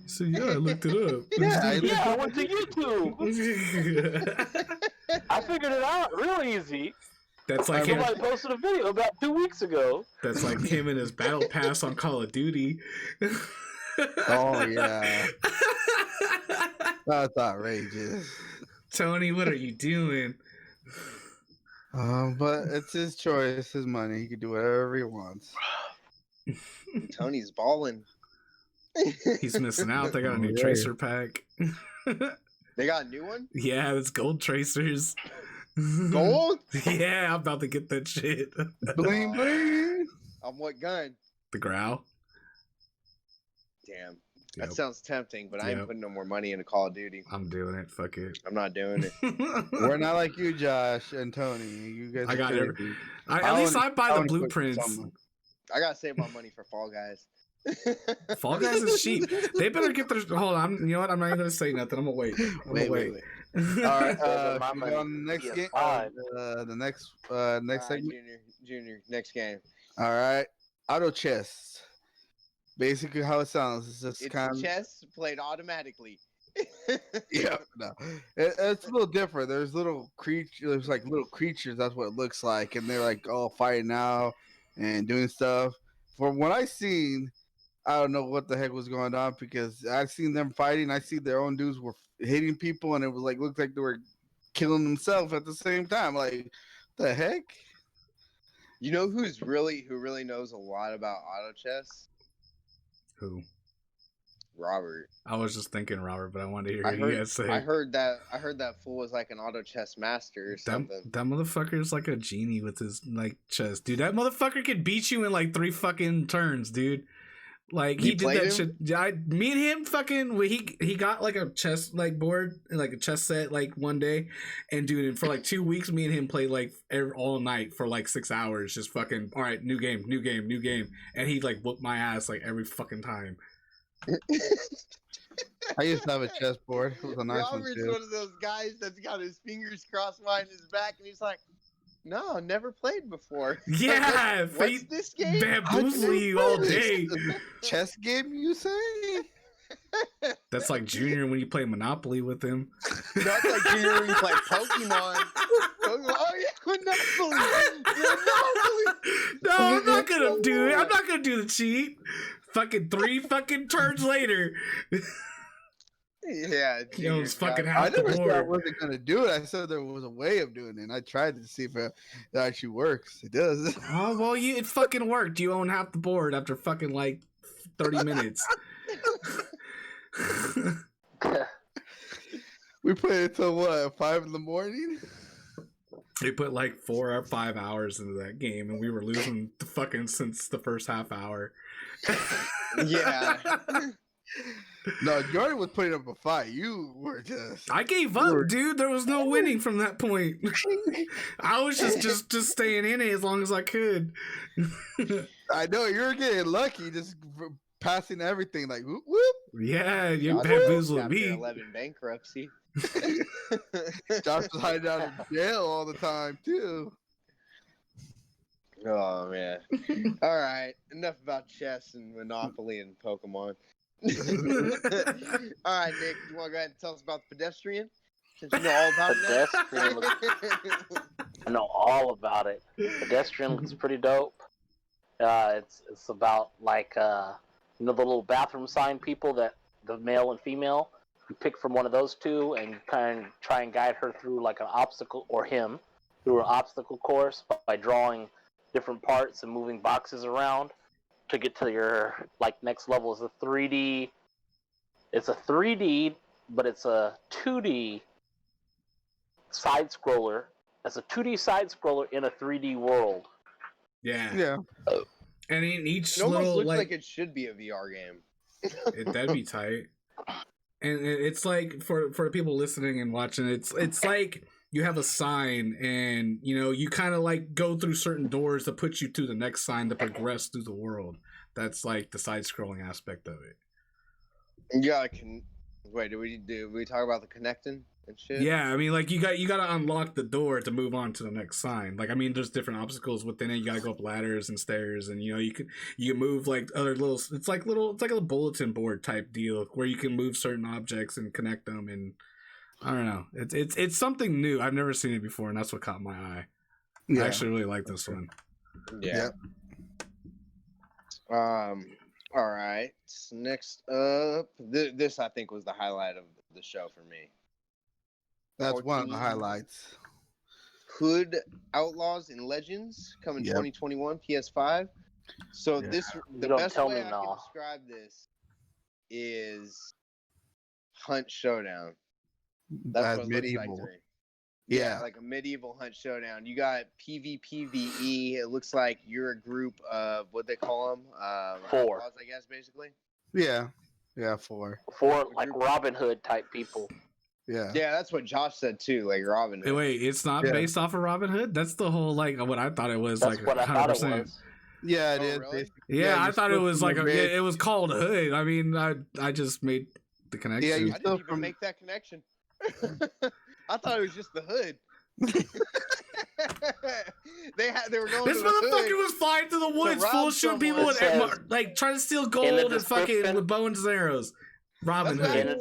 So yeah, I looked it up. I went to YouTube. I figured it out real easy. That's like somebody posted a video about 2 weeks ago. That's like him and his battle pass on Call of Duty. Oh yeah, that's outrageous. Tony, what are you doing? But it's his choice, his money. He can do whatever he wants. Tony's balling. He's missing out. They got a new tracer pack. They got a new one? Yeah, it's gold tracers. Gold? Yeah, I'm about to get that shit. Bling bling. On what gun? The Growl. Damn. That sounds tempting, but I ain't putting no more money into Call of Duty. I'm doing it. Fuck it. I'm not doing it. We're not like you, Josh and Tony. You guys. I got it. At least I buy the blueprints. I gotta save my money for Fall Guys. Fall Guys is cheap. They better get their. Hold on. You know what? I'm not even gonna say nothing. I'm gonna wait. Wait. All right. On the next game. The next segment. Junior. Next game. All right. Auto chess. Basically, how it sounds is just it's kind of chess played automatically. Yeah, no, it's a little different. There's little creatures. There's like little creatures. That's what it looks like, and they're like all fighting now and doing stuff. From what I seen, I don't know what the heck was going on because I seen them fighting. I see their own dudes were hitting people, and it was like looked like they were killing themselves at the same time. Like, the heck? You know who really knows a lot about auto chess? Who? Robert. I was just thinking Robert, but I wanted to hear what you guys say. I heard that fool was like an auto chess master or something. That motherfucker is like a genie with his like chess, dude. That motherfucker could beat you in like 3 fucking turns, dude. Like he did that shit. Me and him fucking he got like a chess like board and like a chess set like one day, and dude, and for like 2 weeks, me and him played like all night for like 6 hours, just fucking all right, new game, and he like whooped my ass like every fucking time. I used to have a chessboard. It was a nice Robert's one too. one of those guys that's got his fingers crossed behind his back, and he's like, "No, never played before." Yeah, what's this game? Bamboozle you all day. Chess game, you say? That's like Junior when you play Monopoly with him. That's like Junior when you play Pokemon. Oh yeah, Monopoly. No, I'm not gonna do it. I'm not gonna do the cheat. Fucking 3 fucking turns later. Yeah, it was fucking I half the never said board. I wasn't gonna do it. I said there was a way of doing it. And I tried to see if it actually works. It does. Oh well, it fucking worked. You own half the board after fucking like 30 minutes. We played until what, 5 in the morning? They put like 4 or 5 hours into that game, and we were losing the fucking since the first half hour. Yeah. No, Jordan was putting up a fight. You were just. I gave up, dude. There was no winning from that point. I was just staying in it as long as I could. I know you were getting lucky, just passing everything like whoop whoop. Yeah, you bamboozled me. 11 bankruptcy. Josh was hiding out in jail all the time too. Oh man. All right, enough about chess and Monopoly and Pokemon. All right, Nick, you want to go ahead and tell us about the pedestrian? Since you know all about Pedestrian. I know all about it. Pedestrian looks pretty dope. It's about like the little bathroom sign people that the male and female. You pick from one of those two and kind of try and guide her through like an obstacle, or him through an obstacle course by drawing different parts and moving boxes around to get to your like next level. Is a 3D. It's a 3D, but it's a 2D side scroller. It's a 2D side scroller in a 3D world. Yeah. Yeah. And in each it almost little looks like it should be a VR game. That'd be tight. And it's like for the people listening and watching, it's like you have a sign, and you kind of like go through certain doors to put you to the next sign to progress through the world. That's like the side-scrolling aspect of it. You gotta wait. Do we talk about the connecting and shit? Yeah, I mean, like you got to unlock the door to move on to the next sign. Like, I mean, there's different obstacles within it. You got to go up ladders and stairs, and you can move like other little. It's like a bulletin board type deal where you can move certain objects and connect them. And I don't know, it's something new. I've never seen it before, and that's what caught my eye. Yeah. I actually really like this one. Yeah. All right. Next up, this I think was the highlight of the show for me. That's one of the 14 highlights. Hood Outlaws and Legends coming 2021 PS5. So the best way I can describe this is Hunt Showdown. That's what it looks like to me. Yeah, like a medieval Hunt Showdown. You got PvPvE. It looks like you're a group of what they call them, 4, outlaws, I guess, basically. Yeah, 4. 4 like Robin Hood type people. Yeah, that's what Josh said too. Like Robin Hood. Hey, wait, it's not based off of Robin Hood? That's the whole like what I thought it was. That's like what 100%. I thought it was. Yeah, it is. Really? Yeah, I thought it was like red. it was called Hood. I mean, I just made the connection. Yeah, I didn't even make that connection. I thought it was just the hood. they were going. This to the motherfucker hood was flying through the woods, rob full shooting people with like trying to steal gold and fucking with bows and arrows. Robin Hood.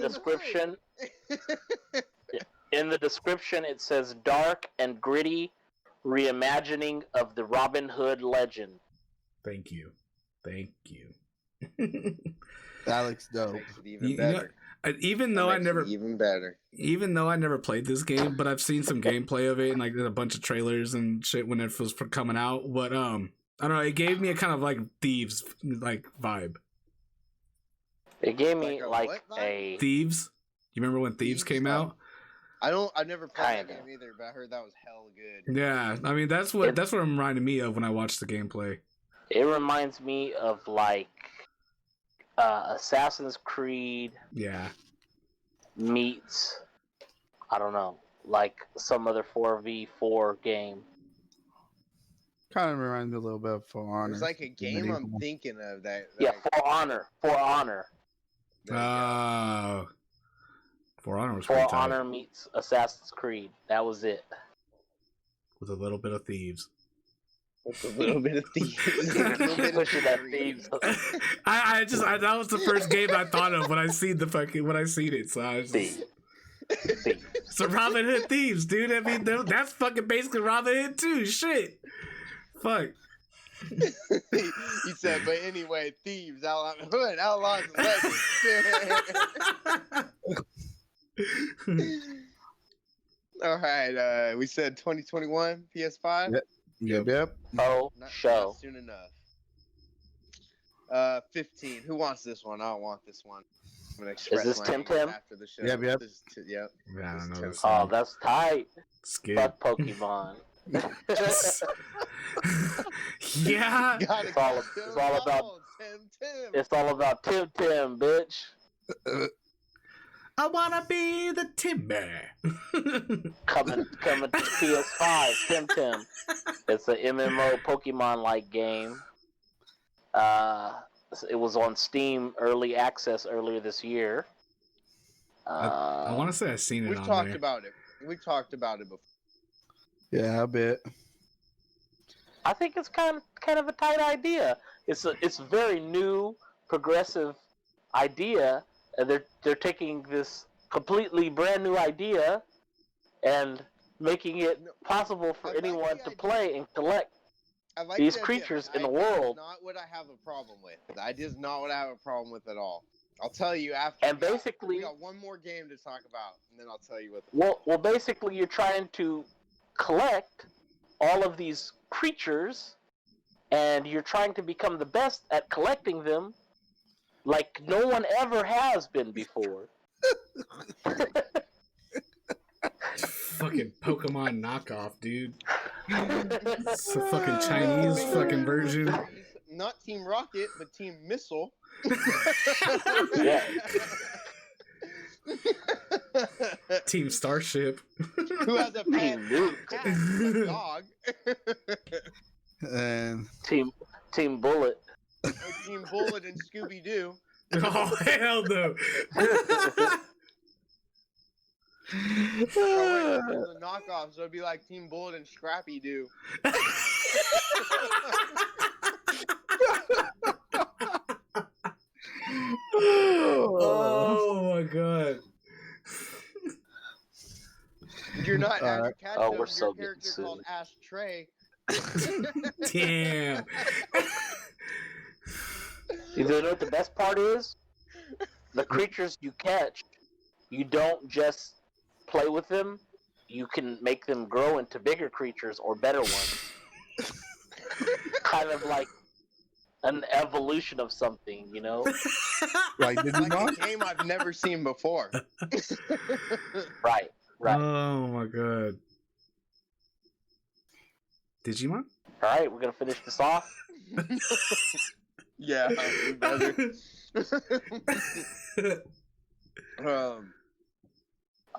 In the description, it says dark and gritty reimagining of the Robin Hood legend. Thank you. That looks dope. Makes it even better. Even though I never played this game, but I've seen some gameplay of it and like a bunch of trailers and shit when it was coming out. But I don't know, it gave me a kind of like Thieves like vibe. It gave me like a Thieves. You remember when Thieves came out? I've never played that game either, but I heard that was hella good. Yeah, I mean that's what it reminded me of when I watched the gameplay. It reminds me of like Assassin's Creed. Yeah. Meets, I don't know, like some other 4v4 game. Kind of reminds me a little bit of For Honor. It's like a game I'm thinking of that. Yeah, For Honor. For Honor was pretty tight. For Honor meets Assassin's Creed. That was it. With a little bit of Thieves. With a little bit of Thieves. Pushing that Thieves. I that was the first game I thought of when I seen it. So I was just... So Robin Hood Thieves, dude. I mean, that's fucking basically Robin Hood too. Shit. Fuck. He said, but anyway, Thieves, Hood, Outlaws, and Legends. All right, we said 2021 PS5. Yep. Oh, not soon enough. 15. Who wants this one? I don't want this one. I'm gonna express Is this my Tim? after the show. Yep. Yep. Yeah, I don't know. Oh, that's tight. Skip. Fuck Pokemon. Yeah. It's all about Tim, bitch. I wanna be the Timber. coming to PS5, Tim. It's an MMO Pokemon-like game. It was on Steam early access earlier this year. I want to say I've seen it. We've talked about it. We've talked about it before. Yeah, I bet. I think it's kind of a tight idea. It's a very new, progressive idea, and they're taking this completely brand new idea and making it possible for anyone to play and collect these creatures in the world. Not what I have a problem with. The idea is not what I have a problem with at all. I'll tell you after. And basically, we got one more game to talk about, and then I'll tell you what. Well, basically, you're trying to collect all of these creatures, and you're trying to become the best at collecting them, like no one ever has been before. Fucking Pokemon knockoff, dude. It's a fucking Chinese fucking version. not Team Rocket, but Team Missile. Yeah. Team Starship. Who has a pet Team Nuke. cat, a dog. And Team Bullet. Or Team Bullet and Scooby Doo. Oh hell no! Oh, wait, the knockoff, so it'd be like Team Bullet and Scrappy Doo. Oh my god! You're not Ash Ketchum, Oh, we're your so getting character sued. called Ash Trey. Damn. You know what the best part is? The creatures you catch, you don't just play with them. You can make them grow into bigger creatures or better ones. Kind of like an evolution of something, you know? like Like Digimon. a game I've never seen before. Right. Oh my god. Digimon? All right, we're gonna finish this off. Yeah, we better.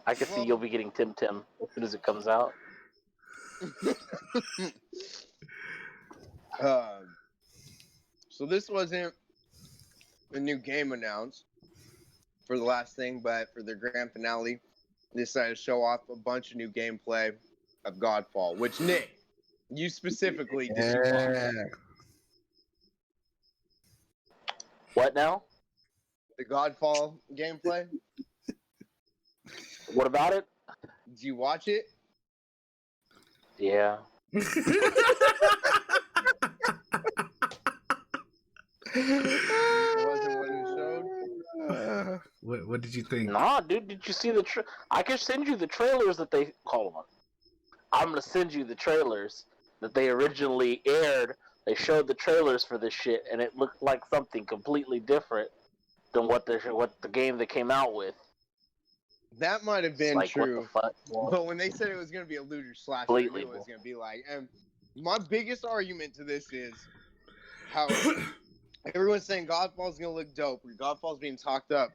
I can see you'll be getting Tim Tim as soon as it comes out. So this wasn't a new game announced for the last thing, but for the grand finale, they decided to show off a bunch of new gameplay of Godfall, which Nick, you specifically did. Yeah. What now? The Godfall gameplay. What about it? Did you watch it? Yeah. It wasn't what it showed. What did you think? Nah, dude, did you see the I can send you the trailers that they call on. I'm gonna send you the trailers that they originally aired. They showed the trailers for this shit, and it looked like something completely different than what the game they came out with. That might have been Like, true. what the fuck? Well, But when they said it was going to be a looter slasher, I knew Completely. it was going to be like. And my biggest argument to this is how everyone's saying Godfall's going to look dope, or Godfall's being talked up.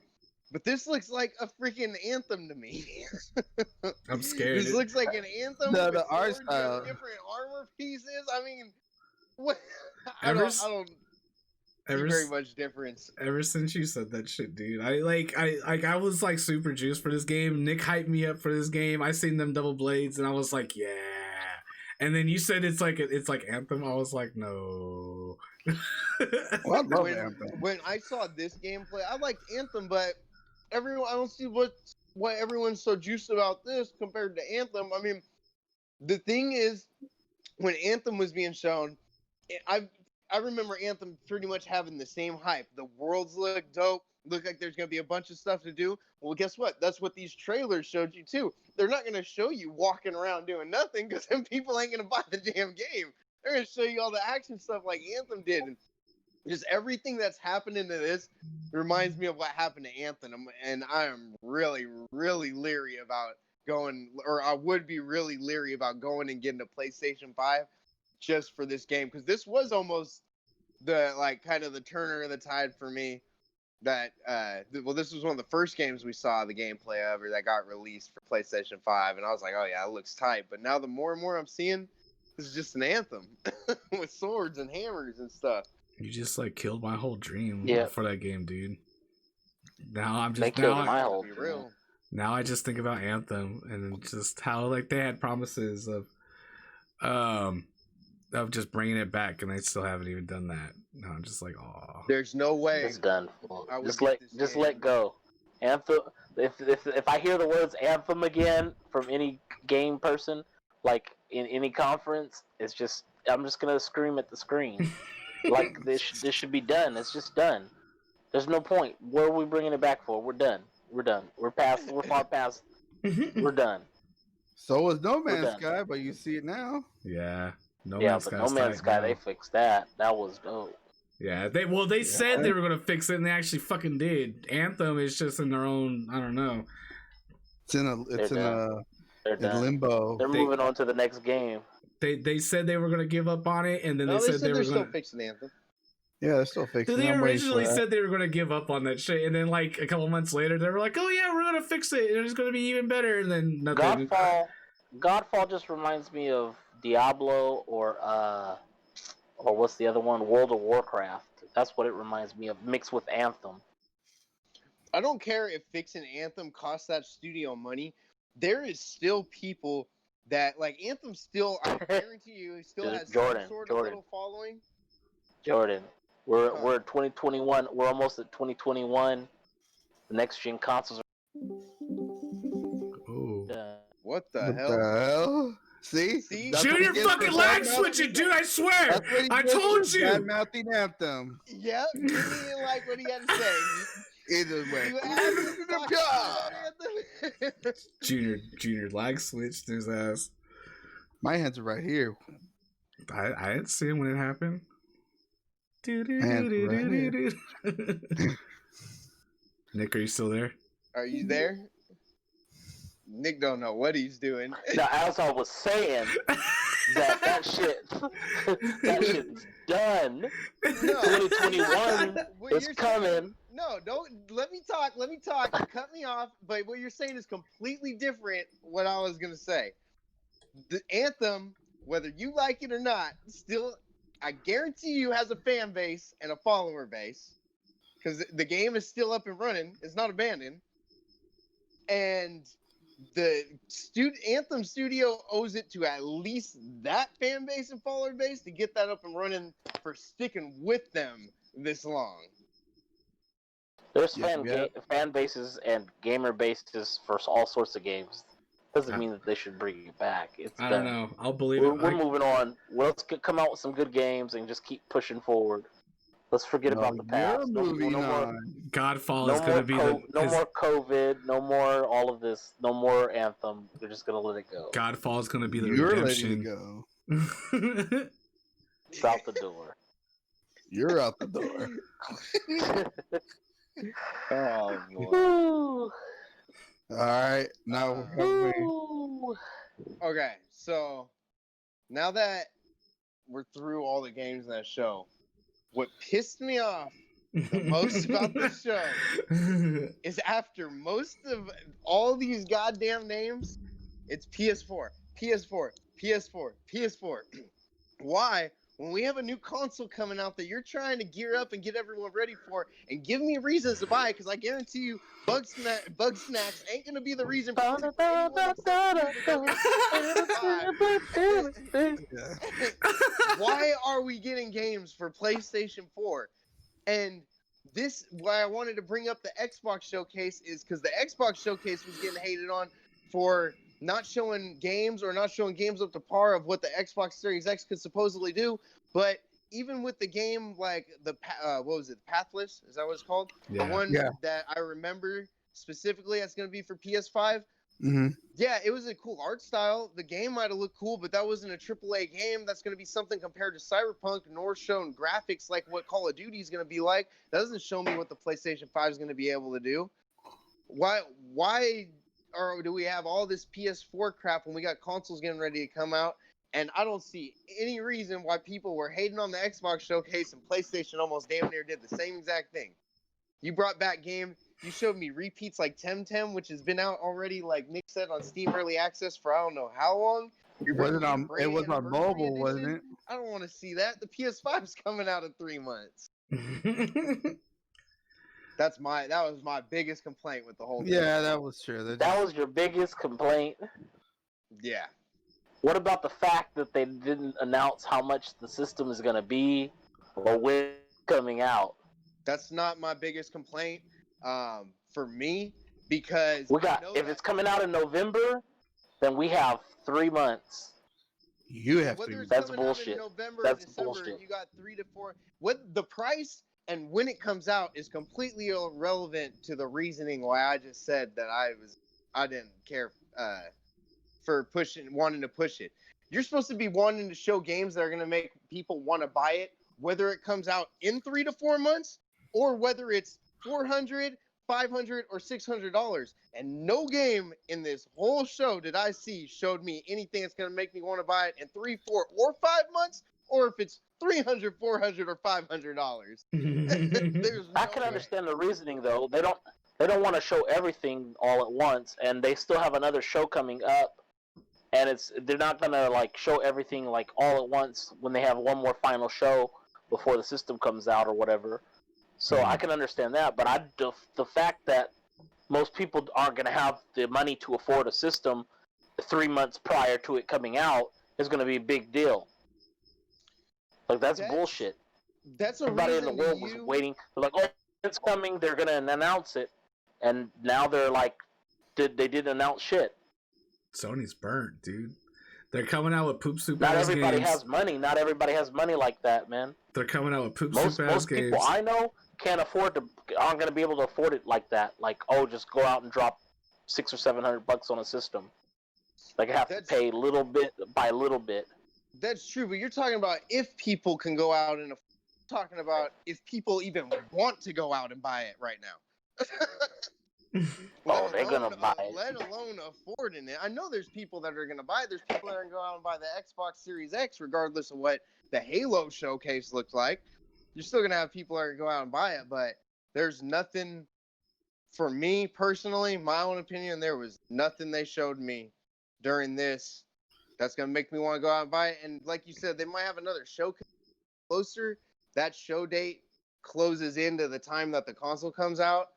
But this looks like a freaking Anthem to me. I'm scared. This looks like an Anthem No, with the art swords and style. different armor pieces. I mean, what? I Ever don't s- see ever, very s- much difference. ever since you said that shit, dude, I was like super juiced for this game. Nick hyped me up for this game. I seen them double blades, and I was like, yeah. And then you said it's like Anthem. I was like, no. Well, I love when, Anthem. when I saw this gameplay, I liked Anthem, but I don't see why everyone's so juiced about this compared to Anthem. I mean, the thing is, when Anthem was being shown, I remember Anthem pretty much having the same hype. The worlds look dope. Look like there's gonna be a bunch of stuff to do. Well, guess what? That's what these trailers showed you too. They're not gonna show you walking around doing nothing because then people ain't gonna buy the damn game. They're gonna show you all the action stuff like Anthem did. And just everything that's happening to this reminds me of what happened to Anthem, and I am really, really leery about going, or I would be really leery about going and getting a PlayStation 5 just for this game, because this was almost the kind of the turner of the tide for me. That this was one of the first games we saw the gameplay of, or that got released for PlayStation 5, and I was like, oh yeah, it looks tight. But now the more and more I'm seeing, this is just an Anthem with swords and hammers and stuff. You just like killed my whole dream Yeah. for that game, dude. Now I'm They just killed now, my I, whole Be dream. real. now I just think about Anthem and just how like they had promises of just bringing it back, and they still haven't even done that. No, I'm just like, oh. There's no way. It's done. I would Just get let this game. let go. Anthem. If I hear the words Anthem again from any game person, like in any conference, it's just I'm just gonna scream at the screen. Like this should be done. It's just done. There's no point. What are we bringing it back for? We're done. We're done. We're far past. We're done. So was No We're Man's done. Sky, but you see it now. Yeah. No Yeah, Man's but Sky's No Man's tight Sky, now. they fixed that. That was dope. Yeah, they said they were gonna fix it, and they actually fucking did. Anthem is just in their own, I don't know. It's They're in done. limbo. They're moving on to the next game. They said they were gonna give up on it, and then No, they said they were they're still gonna. fixing Anthem. Yeah, they're still fixing Dude, it. they I'm waiting for originally that. said they were going to give up on that shit, and then like a couple months later, they were like, "Oh yeah, we're going to fix it, and it's going to be even better." And then nothing. Godfall just reminds me of Diablo or what's the other one? World of Warcraft. That's what it reminds me of, mixed with Anthem. I don't care if fixing Anthem costs that studio money. There is still people that like Anthem. Still, I guarantee you, still has some sort of little following. Jordan, we're 2021. We're almost at 2021. The next gen consoles are. Oh. What the What hell? the hell? See? That's what Junior he gets fucking for lag bad-mouthing- switching, dude! I swear, That's what he I gets told for you. bad-mouthing Anthem. Yep, he didn't like what he had to say. It just went. You asked him to talk about Anthem. Junior lag switched his ass. My hands are right here. I didn't see him when it happened. Nick, are you still there? Are you there? Nick don't know what he's doing. Now, as I was saying, that shit's done. No. 2021 What is you're coming. saying- no, don't let me talk. Let me talk. Cut me off. But what you're saying is completely different. What I was gonna say. The Anthem, whether you like it or not, still, I guarantee you, has a fan base and a follower base, because the game is still up and running. It's not abandoned, and the Anthem studio owes it to at least that fan base and follower base to get that up and running for sticking with them this long. There's Yeah. fan bases and gamer bases for all sorts of games. Doesn't mean that they should bring it back. It's I done. don't know. I'll believe We're it. moving on. Let's come out with some good games and just keep pushing forward. Let's forget about the past. You're moving on. Godfall is going to be the. No more COVID. No more all of this. No more Anthem. We're just gonna let it go. Godfall is going to be the You're letting redemption. it go. It's out the door. You're out the door. Oh boy. Woo. All right. Now, Woo. Okay, so now that we're through all the games in that show, what pissed me off the most about the show is after most of all these goddamn names, it's PS4, PS4, PS4, PS4. Why? When we have a new console coming out that you're trying to gear up and get everyone ready for, and give me reasons to buy, because I guarantee you, Bug Snacks ain't gonna be the reason. Why are we getting games for PlayStation 4? And this, why I wanted to bring up the Xbox showcase is because the Xbox showcase was getting hated on for not showing games or not showing games up to par of what the Xbox Series X could supposedly do. But even with the game, like what was it, Pathless? Is that what it's called? Yeah. The one Yeah. that I remember specifically that's going to be for PS5. Mm-hmm. Yeah, it was a cool art style. The game might have looked cool, but that wasn't a AAA game. That's going to be something compared to Cyberpunk, nor shown graphics like what Call of Duty is going to be like. That doesn't show me what the PlayStation 5 is going to be able to do. Why or do we have all this PS4 crap when we got consoles getting ready to come out? And I don't see any reason why people were hating on the Xbox showcase and PlayStation almost damn near did the same exact thing. You brought back game. You showed me repeats like Temtem, which has been out already, like Nick said, on Steam Early Access for I don't know how long. It was on mobile, wasn't it? I don't want to see that. The PS5 is coming out in 3 months. That was my biggest complaint with the whole thing. Yeah, that was true. That was your biggest complaint. Yeah. What about the fact that they didn't announce how much the system is going to be or when it's coming out? That's not my biggest complaint for me, because if it's coming out in November, then we have 3 months. You have whether to. it's That's coming bullshit. out in November That's or December, bullshit. You got 3 to 4. What the price and when it comes out is completely irrelevant to the reasoning why I just said that I didn't care for wanting to push it. You're supposed to be wanting to show games that are going to make people want to buy it, whether it comes out in 3 to 4 months or whether it's $400, $500, or $600. And no game in this whole show did I see showed me anything that's going to make me want to buy it in 3, 4, or 5 months or if it's $300, $400, or $500. There's I can understand the reasoning though. They don't want to show everything all at once, and they still have another show coming up, and they're not gonna like show everything like all at once when they have one more final show before the system comes out or whatever. So I can understand that, but the fact that most people aren't going to have the money to afford a system 3 months prior to it coming out is going to be a big deal. Like, that's bullshit. That's a Everybody in reason the world was waiting. They're like, oh, it's coming. They're going to announce it. And now they're like, they didn't announce shit. Sony's burnt, dude. They're coming out with poop soup Not ass everybody games. has money. Not everybody has money like that, man. They're coming out with poop soup ass Most games. people I know aren't going to be able to afford it like that. Like, oh, just go out and drop $600 or $700 on a system. Like, I have to pay little bit by little bit. That's true, but you're talking about if people can go out and talking about if people even want to go out and buy it right now. Oh, they're gonna buy it. Let alone affording it. I know there's people that are gonna buy it. There's people that are gonna go out and buy the Xbox Series X, regardless of what the Halo showcase looked like. You're still gonna have people that are gonna go out and buy it, but there's nothing for me personally, my own opinion. There was nothing they showed me during this that's gonna make me want to go out and buy it. And like you said, they might have another showcase closer. That show date closes into the time that the console comes out.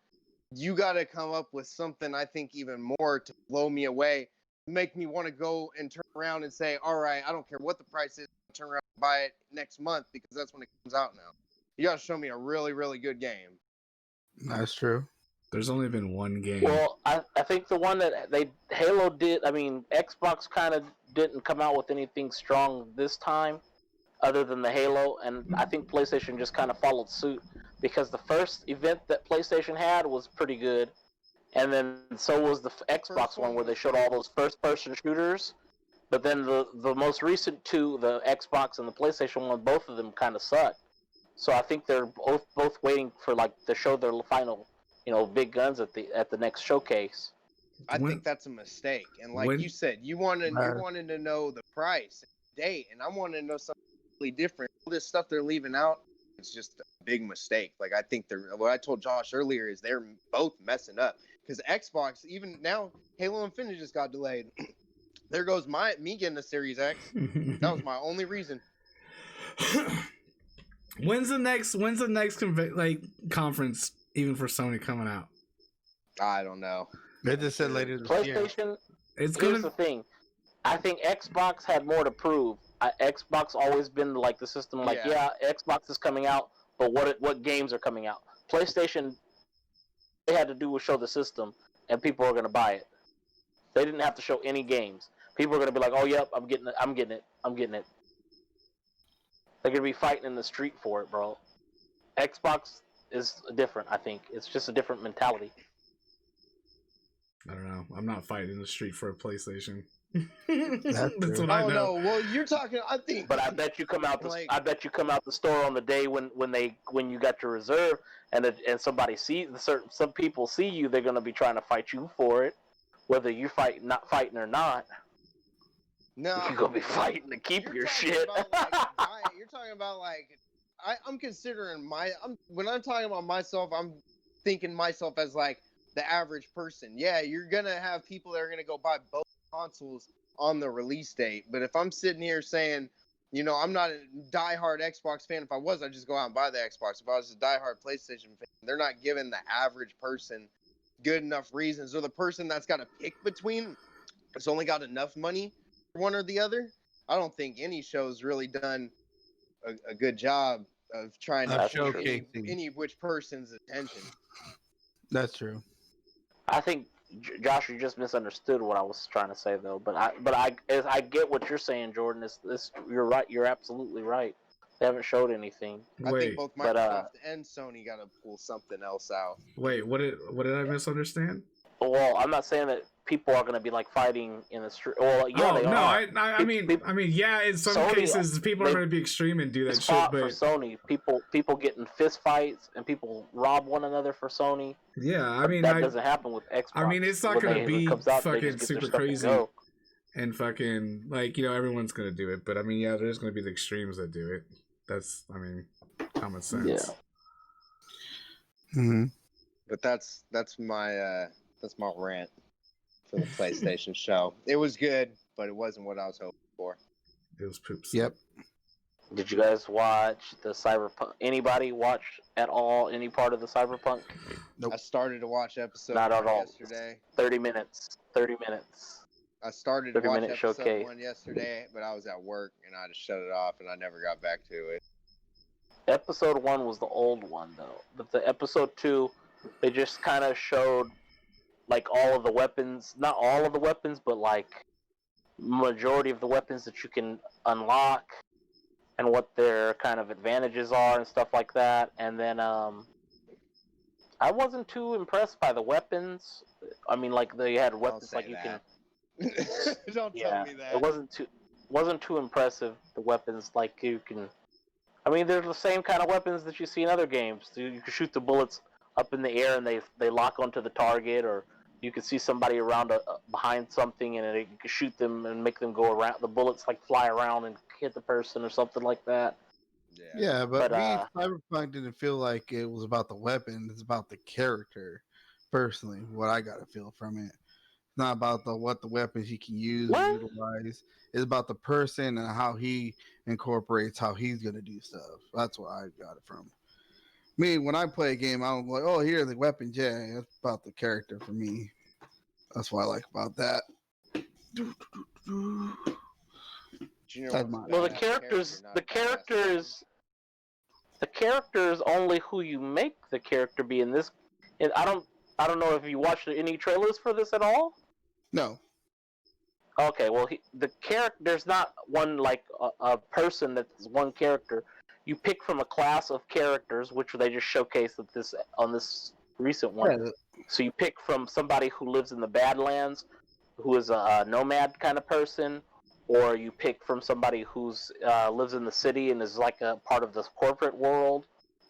You got to come up with something, I think, even more to blow me away, make me want to go and turn around and say, all right, I don't care what the price is, I'll turn around and buy it next month because that's when it comes out now. You got to show me a really, really good game. That's true. There's only been one game. Well, I think the one that Halo did, I mean, Xbox kind of didn't come out with anything strong this time other than the Halo, and I think PlayStation just kind of followed suit because the first event that PlayStation had was pretty good, and then so was the Xbox one where they showed all those first-person shooters, but then the most recent two, the Xbox and the PlayStation one, both of them kind of sucked. So I think they're both waiting for like to show their final, big guns at the next showcase. I think that's a mistake, and like you said, you wanted to know the price, and date, and I wanted to know something different. All this stuff they're leaving out, it's just a big mistake. Like I think what I told Josh earlier is they're both messing up because Xbox, even now, Halo Infinite just got delayed. There goes me getting a Series X. That was my only reason. When's the next conference even for Sony coming out? I don't know. They just said later this year. PlayStation. Here's the thing. I think Xbox had more to prove. Xbox always been like the system, like Xbox is coming out, but what games are coming out? PlayStation, they had to do was show the system, and people are gonna buy it. They didn't have to show any games. People are gonna be like, "Oh, yep, I'm getting it." They're gonna be fighting in the street for it, bro. Xbox is different. I think it's just a different mentality. I don't know. I'm not fighting in the street for a PlayStation. That's what I know. No, well, you're talking. I think, but I bet you come out. I bet you come out the store on the day when you got your reserve, and somebody some people see you. They're gonna be trying to fight you for it, whether you not fighting or not. No, you're gonna be fighting to keep your shit. You're talking about like I'm considering when I'm talking about myself, I'm thinking myself as like the average person. Yeah, you're gonna have people that are gonna go buy both consoles on the release date, but if I'm sitting here saying, I'm not a diehard Xbox fan. If I was, I'd just go out and buy the Xbox. If I was a diehard PlayStation fan, they're not giving the average person good enough reasons, or the person that's got to pick between, it's only got enough money for one or the other. I don't think any show's really done a good job of trying to showcase any which person's attention. That's true. I think, Josh, you just misunderstood what I was trying to say, though. But I get what you're saying, Jordan. You're right. You're absolutely right. They haven't showed anything. I think both Microsoft and Sony got to pull something else out. Wait, what did I misunderstand? Well, I'm not saying that people are going to be like fighting in the street. Well, yeah, they are. I mean, yeah. In some cases, people are going to be extreme and do that shit. But for Sony, people get in fist fights and people rob one another for Sony. Yeah, I mean, that doesn't happen with Xbox. I mean, it's not going to be fucking super crazy. and fucking like everyone's gonna do it, but I mean, yeah, there's gonna be the extremes that do it. That's common sense. Yeah. Mm-hmm. But that's my rant for the PlayStation show. It was good, but it wasn't what I was hoping for. It was poops. Yep. Did you guys watch the Cyberpunk? Anybody watch at all any part of the Cyberpunk? Nope. I started to watch episode Not at 1 all. yesterday. 30 minutes. 30 minutes. I started to watch 30-minute episode showcase. 1 yesterday, but I was at work and I just shut it off and I never got back to it. Episode 1 was the old one though. But the episode 2, they just kind of showed like all of the weapons, not all of the weapons, but like majority of the weapons that you can unlock and what their kind of advantages are and stuff like that. And then I wasn't too impressed by the weapons. I mean, like they had weapons like you can. Don't tell me that. It wasn't too impressive. The weapons like you can. I mean, they're the same kind of weapons that you see in other games. You can shoot the bullets up in the air and they lock onto the target, or you can see somebody around behind something and you can shoot them and make them go around. The bullets like fly around and hit the person or something like that. Yeah, but But, Cyberpunk didn't feel like it was about the weapon. It's about the character. Personally, what I got to feel from it. It's not about what the weapons he can use or utilize. It's about the person and how he incorporates how he's gonna do stuff. That's what I got it from. Me, when I play a game, I'm like, oh, here are the weapons. Yeah, it's about the character for me. That's what I like about that. Well, the character is only who you make the character be in this. And I don't know if you watched any trailers for this at all. No. Okay, well, there's not one like a person that's one character. You pick from a class of characters, which they just showcased on this recent one. Yeah. So you pick from somebody who lives in the Badlands, who is a nomad kind of person, or you pick from somebody who's lives in the city and is like a part of this corporate world,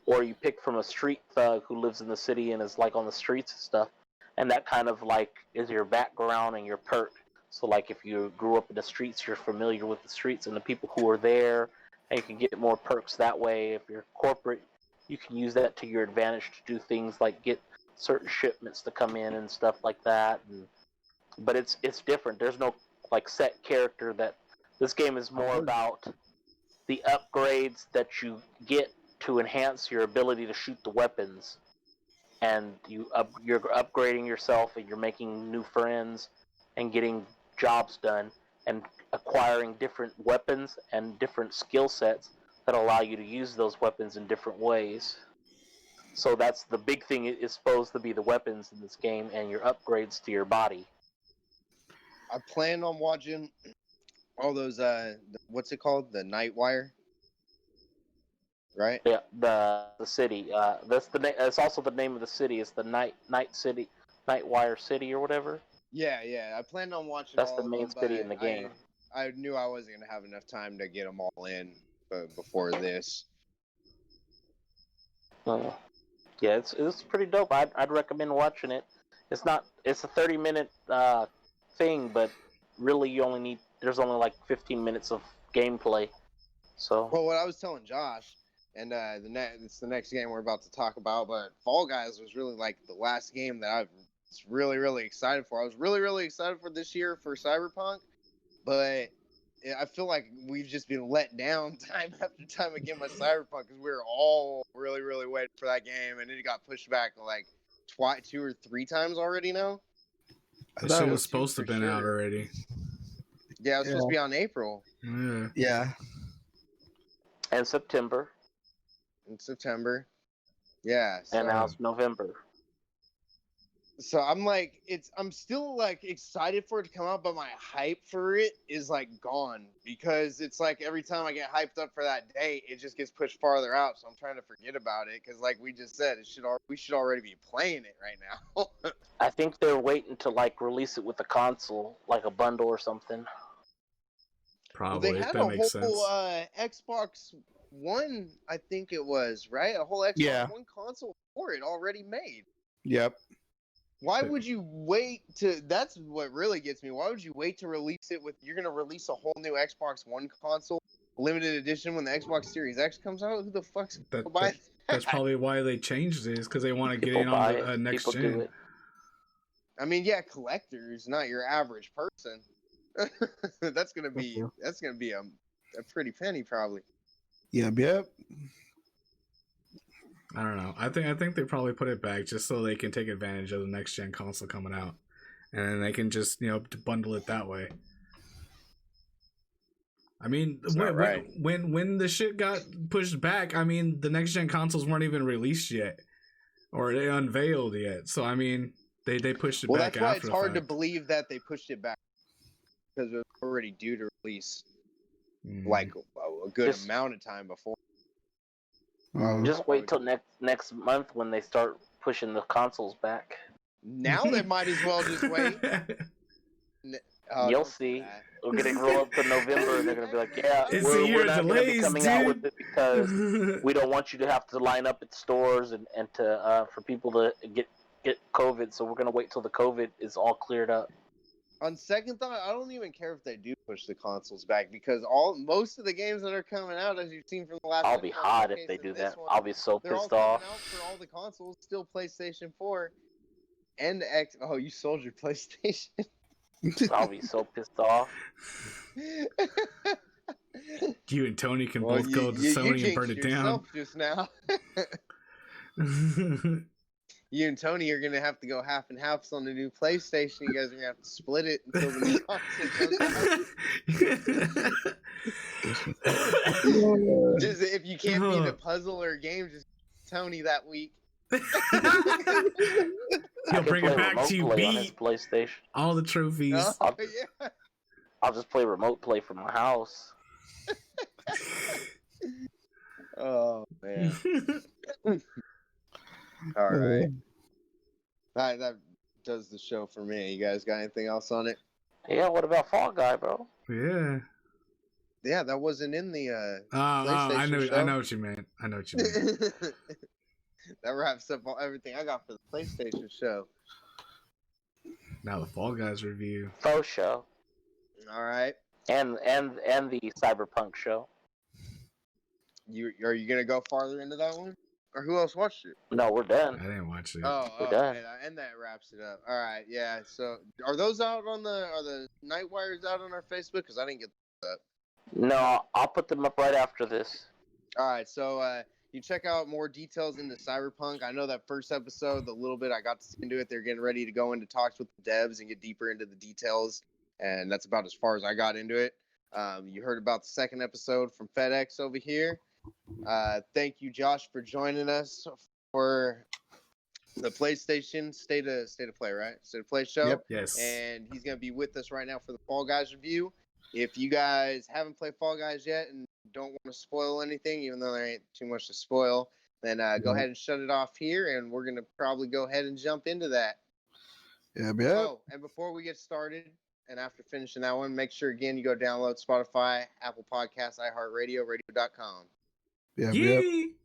or you pick from a street thug who lives in the city and is like on the streets and stuff. And that kind of like is your background and your perk. So like if you grew up in the streets, you're familiar with the streets and the people who are there, and you can get more perks that way. If you're corporate, you can use that to your advantage to do things like get certain shipments to come in and stuff like that. But it's different. There's no like set character. That this game is more about the upgrades that you get to enhance your ability to shoot the weapons, and you're upgrading yourself and you're making new friends and getting jobs done and acquiring different weapons and different skill sets that allow you to use those weapons in different ways. So that's the big thing, is supposed to be the weapons in this game and your upgrades to your body. I plan on watching all those what's it called? The Nightwire. Right? Yeah, the city. That's the name. It's also the name of the city. It's the Night City, Nightwire City, or whatever. Yeah. I planned on watching. That's all the of main them, city in the game. I knew I wasn't gonna have enough time to get them all in before this. Yeah, it's pretty dope. I'd recommend watching it. It's a 30-minute thing, but really there's only like 15 minutes of gameplay. So. Well, what I was telling Josh, and it's the next game we're about to talk about, but Fall Guys was really like the last game that I was really, really excited for. I was really, really excited for this year for Cyberpunk, but I feel like we've just been let down time after time again by Cyberpunk, because we were all really, really waiting for that game, and it got pushed back like 2 or 3 times already now. That shit was supposed to have been out already. Yeah, it was supposed to be on April. Yeah. And September. Yeah. And now it's November. So I'm still like excited for it to come out, but my hype for it is like gone, because it's like every time I get hyped up for that date, it just gets pushed farther out. So I'm trying to forget about it, because like we just said, we should already be playing it right now. I think they're waiting to like release it with the console, like a bundle or something. Probably. They had that makes a whole sense. Xbox One, I think it was, right? A whole Xbox One console for it already made. Yep. Why would you wait to? That's what really gets me. Why would you wait to release it with? You're gonna release a whole new Xbox One console, limited edition, when the Xbox Series X comes out. Who the fuck's gonna buy that? That's probably why they changed it, is because they want to get People in on buy the it. next People do gen. it. I mean, yeah, collectors, not your average person. That's gonna be a pretty penny probably. Yep. I don't know. I think they probably put it back just so they can take advantage of the next gen console coming out, and then they can just bundle it that way. I mean, when the shit got pushed back, I mean, the next gen consoles weren't even released yet, or they unveiled yet. So I mean, they pushed it back. Well, that's why after it's hard the to fact. believe that they pushed it back because it was already due to release like a good Just- amount of time before. Just wait till next month when they start pushing the consoles back. Now they might as well just wait. You'll don't see. say that. We're gonna roll up to November, and they're gonna be like, "Yeah, It's we're a year not of gonna be delays, coming out dude. with it because we don't want you to have to line up at stores and to for people to get COVID. So we're gonna wait till the COVID is all cleared up." On second thought, I don't even care if they do push the consoles back because most of the games that are coming out, as you've seen from the last, I'll be Xbox hot if showcase they and do this that. one, I'll be so they're all pissed coming off. out for all the consoles, still PlayStation 4 and X. Oh, you sold your PlayStation. I'll be so pissed off. You and Tony can Well, both go to Sony and burn jinxed it down. yourself just now. You and Tony are gonna have to go half and half on the new PlayStation. You guys are gonna have to split it until the new console comes out. Just if you can't beat a puzzle or a game, just Tony that week. He'll bring it back to you, on his beat PlayStation. all the trophies. Oh, yeah. I'll just play remote play from my house. Oh man. All right. That does the show for me. You guys got anything else on it? Yeah, what about Fall Guy, bro? Yeah. Yeah, that wasn't in the I PlayStation know what you meant. I know what you meant. That wraps up everything I got for the PlayStation show. Now the Fall Guys review. Faux show. All right. And the Cyberpunk show. Are you gonna go farther into that one, or who else watched it? No, we're done. I didn't watch it. We're done. And that wraps it up. All right, yeah. So are those out on the Nightwires out on our Facebook? Because I didn't get that. No, I'll put them up right after this. All right, so you check out more details into Cyberpunk. I know that first episode, the little bit I got to see into it, they're getting ready to go into talks with the devs and get deeper into the details, and that's about as far as I got into it. You heard about the second episode from FedEx over here. Thank you, Josh, for joining us for the PlayStation State of Play, right? State of Play show. Yep. Yes. And he's going to be with us right now for the Fall Guys review. If you guys haven't played Fall Guys yet and don't want to spoil anything, even though there ain't too much to spoil, then go ahead and shut it off here, and we're going to probably go ahead and jump into that. Yeah. Oh, and before we get started, and after finishing that one, make sure, again, you go download Spotify, Apple Podcasts, iHeartRadio, radio.com. Yeah. Yee!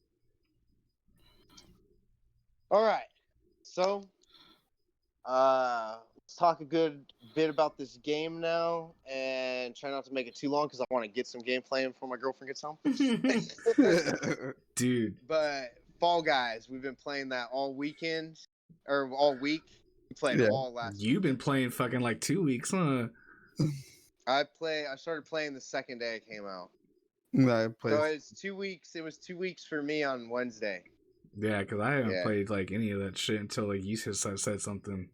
All right. So, let's talk a good bit about this game now, and try not to make it too long because I want to get some gameplay before my girlfriend gets home. Dude. But Fall Guys, we've been playing that all weekend, or all week. We played it all last You've been playing fucking like 2 weeks, huh? I started playing the second day it came out. I So played. it's 2 weeks. It was 2 weeks for me on Wednesday. Yeah, because I haven't Yeah. played like any of that shit until like you said something.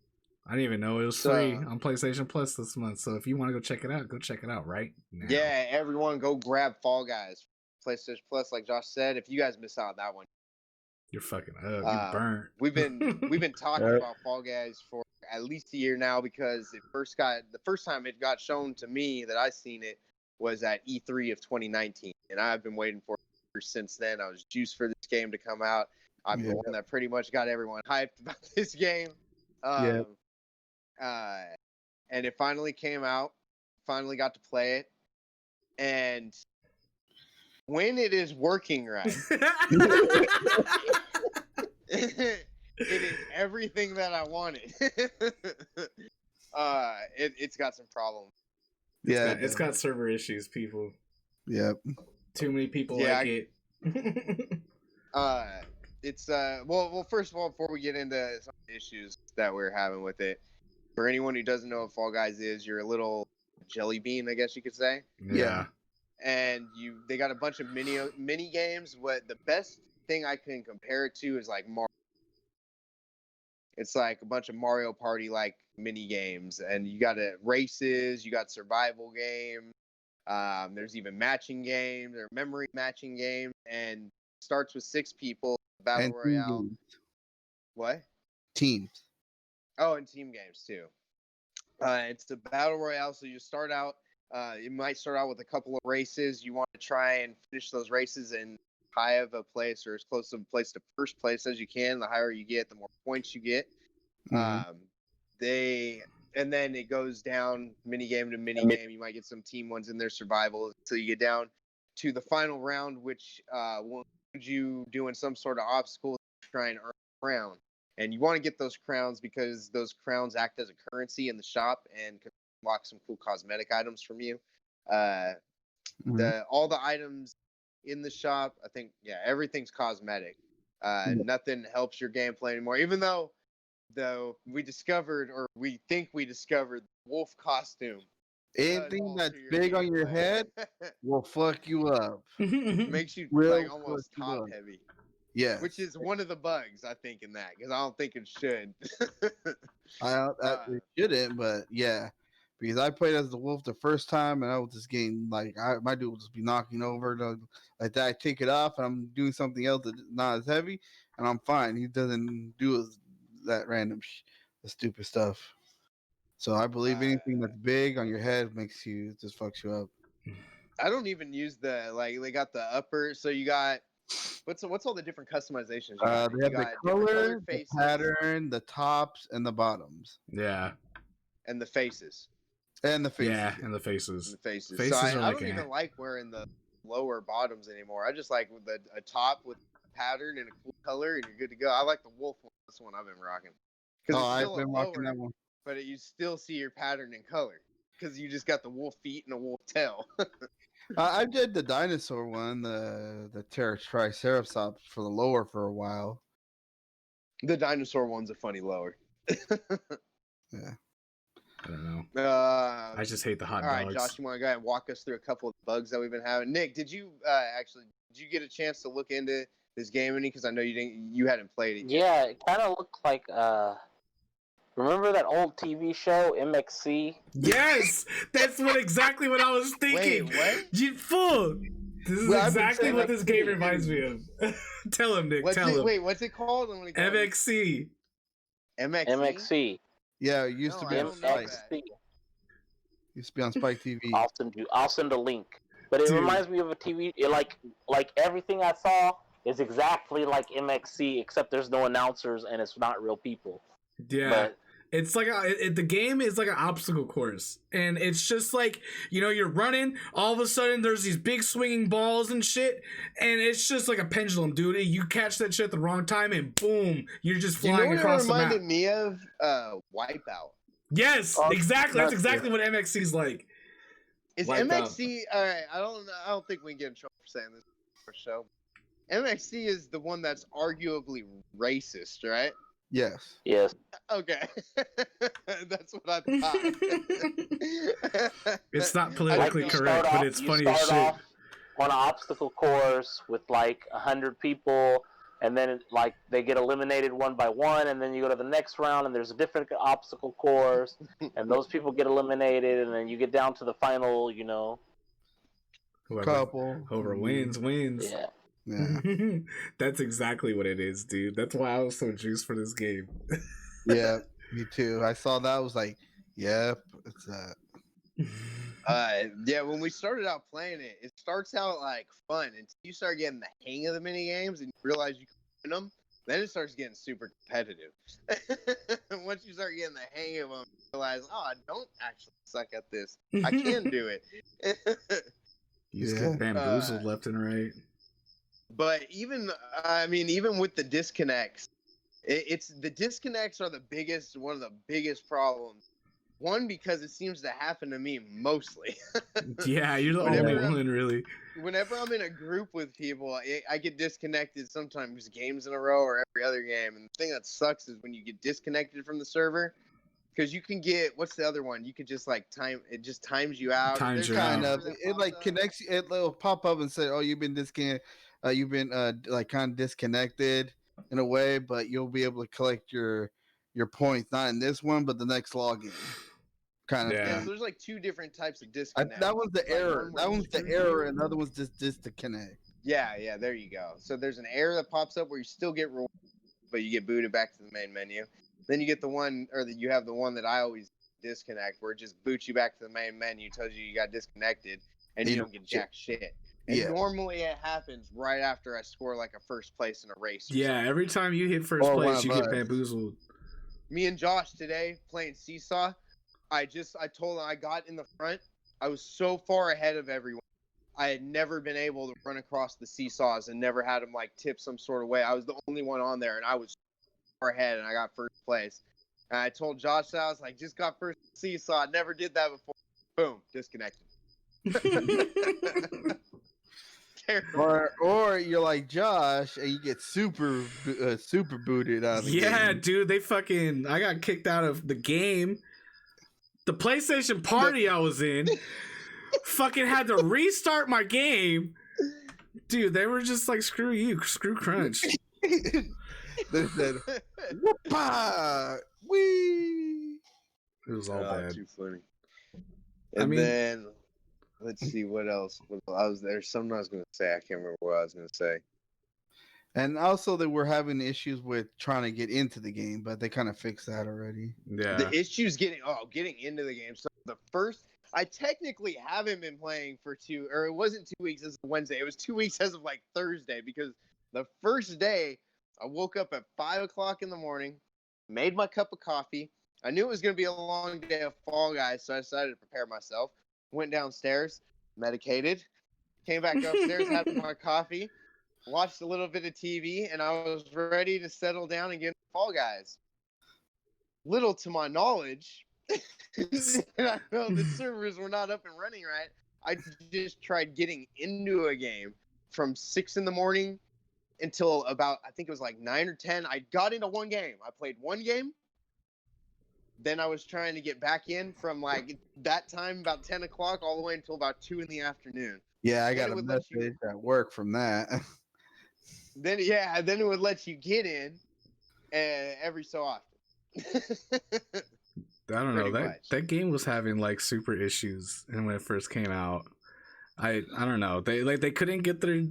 I didn't even know it was So- free on PlayStation Plus this month. So if you want to go check it out right now. Yeah, everyone go grab Fall Guys. PlayStation Plus, like Josh said. If you guys miss out on that one, You're fucking up. You burnt. we've been talking about Fall Guys for at least a year now because the first time it got shown to me that I seen it was at E3 of 2019, and I've been waiting for it since then. I was juiced for this game to come out. I'm the one that pretty much got everyone hyped about this game. And it finally came out. Finally got to play it, and when it is working right, It is everything that I wanted. It's got some problems. Yeah, It's got server issues, people. Yep. Too many people Yeah, like it. It's well, first of all, before we get into some of the issues that we're having with it, for anyone who doesn't know what Fall Guys is, you're a little jelly bean, I guess you could say. Yeah. And they got a bunch of mini games. What the best thing I can compare it to is like Mario. It's like a bunch of Mario Party like mini games, and you got races, you got survival games. There's even matching games, or memory matching games, and starts with 6 people. Battle And Royale. What? Teams. Oh, and team games too. It's a battle royale, so you start out. You might start out with a couple of races. You want to try and finish those races in high of a place or as close of a place to first place as you can. The higher you get, the more points you get. Mhm. And then it goes down mini game to mini game. You might get some team ones in their survival until you get down to the final round, which will include you doing some sort of obstacle to try and earn a crown. And you want to get those crowns because those crowns act as a currency in the shop and can unlock some cool cosmetic items from you. All the items in the shop, I think, everything's cosmetic. Nothing helps your gameplay anymore. Even though we think we discovered the wolf costume. Anything that's big on your head will fuck you up. Makes you Will like almost fuck you top up. heavy. Yeah. Which is one of the bugs, I think, in that, because I don't think it should. It shouldn't, but yeah. Because I played as the wolf the first time, and I was just getting like my dude would just be knocking over like that. I take it off, and I'm doing something else that's not as heavy, and I'm fine. He doesn't do that random, the stupid stuff. So I believe anything that's big on your head just fucks you up. I don't even use they got the upper, so you got what's all the different customizations? They have the color, the pattern, the tops, and the bottoms. Yeah. And the faces. And the faces. Yeah, and the faces. And the faces. Faces so are I don't even like wearing the lower bottoms anymore. I just like with a top with pattern and a cool color, and you're good to go. I like the wolf one. This one I've been rocking. I've been rocking that one. But you still see your pattern and color because you just got the wolf feet and a wolf tail. I did the dinosaur one, the Triceratops for the lower for a while. The dinosaur one's a funny lower. Yeah. I don't know. I just hate the hot dogs. All right, Josh, you want to go ahead and walk us through a couple of bugs that we've been having? Nick, did you get a chance to look into this game any? Because I know you hadn't played it yet. Yeah, it kind of looked like remember that old TV show MXC? Yes, that's exactly what I was thinking. Wait, what? You fool! This is exactly what this game reminds me of. Tell him, Nick. Tell him. Wait, what's it called? MXC. MXC. Yeah, it used to be on Spike. Used to be on Spike TV. I'll send a link. But it reminds me of a TV. Like everything I saw is exactly like MXC, except there's no announcers and it's not real people. Yeah. But it's like the game is like an obstacle course, and it's just like, you're running, all of a sudden there's these big swinging balls and shit, and it's just like a pendulum, dude. You catch that shit at the wrong time and boom, you're just flying across the map. It reminded me of Wipeout. Yes, exactly. That's exactly what MXC is like. Is MXC all right? I don't think we can get in trouble for saying this for show. MXC is the one that's arguably racist, right? Yes. Yes. Okay. That's what I thought. It's not politically correct, but it's funny as shit. Off on an obstacle course with like 100 people, and then they get eliminated one by one, and then you go to the next round, and there's a different obstacle course, and those people get eliminated, and then you get down to the final, Whoever wins. Yeah. Yeah. That's exactly what it is, dude. That's why I was so juiced for this game. Yeah, me too. I saw that. I was like, yep, it's that. Yeah, when we started out playing it, it starts out like fun until you start getting the hang of the mini games and you realize you can win them. Then it starts getting super competitive. Once you start getting the hang of them, you realize, I don't actually suck at this. I can do it. You just get bamboozled left and right. But even with the disconnects, It's the disconnects are one of the biggest problems. One, because it seems to happen to me mostly. Yeah, you're the Whenever only I'm- one, really. Whenever I'm in a group with people, I get disconnected sometimes games in a row or every other game. And the thing that sucks is when you get disconnected from the server, because you can get, what's the other one? You could just like it just times you out. Times There's you a Kind out. of. server that It pops like up. connects you. It'll pop up and say, "Oh, you've been disconnected. You've been like kind of disconnected in a way, but you'll be able to collect your points not in this one, but the next login." Kind of Yeah. Yeah, thing. so there's like two different types of disconnect. That one's the Like, error. one That where one's the screw error, you. and the other one's just disconnect. Yeah, there you go. So there's an error that pops up where you still get rewards, but you get booted back to the main menu. Then you get the one, or you have the one that I always disconnect, where it just boots you back to the main menu, tells you got disconnected, and you don't get jack shit. And Yeah. normally it happens right after I score like a first place in a race. Or Yeah, something. every time you hit first Or one place, of you get us. bamboozled. Me and Josh today playing Seesaw. I told him I got in the front. I was so far ahead of everyone. I had never been able to run across the seesaws and never had them like tip some sort of way. I was the only one on there, and I was far ahead, and I got first place. And I told Josh that I was like, just got first seesaw. I never did that before. Boom, disconnected. Terrible. Or you're like Josh, and you get super booted out of the Yeah, game. dude, I got kicked out of the game. The PlayStation party I was in, fucking had to restart my game. Dude, they were just like, screw you, screw Crunch. They said, "Whoopah, wee." It was all bad. Too funny. I And mean- then let's see what else. There's something I was gonna say. I can't remember what I was gonna say. And also, they were having issues with trying to get into the game, but they kind of fixed that already. Yeah. The issues getting into the game. So I technically haven't been playing for it wasn't 2 weeks as of Wednesday. It was 2 weeks as of like Thursday, because the first day I woke up at 5 o'clock in the morning, made my cup of coffee. I knew it was going to be a long day of Fall Guys, so I decided to prepare myself. Went downstairs, medicated, came back upstairs, had my coffee, watched a little bit of TV, and I was ready to settle down and get into Fall Guys. Little to my knowledge, and I know the servers were not up and running right. I just tried getting into a game from 6 in the morning until about, I think it was like 9 or 10. I got into one game. I played one game. Then I was trying to get back in from like that time, about 10 o'clock, all the way until about 2 in the afternoon. Yeah, I Then got it a would let you- message at work from that. Then it would let you get in every so often. I don't know. Pretty That much. that game was having like super issues, and when it first came out, I don't know. They couldn't get their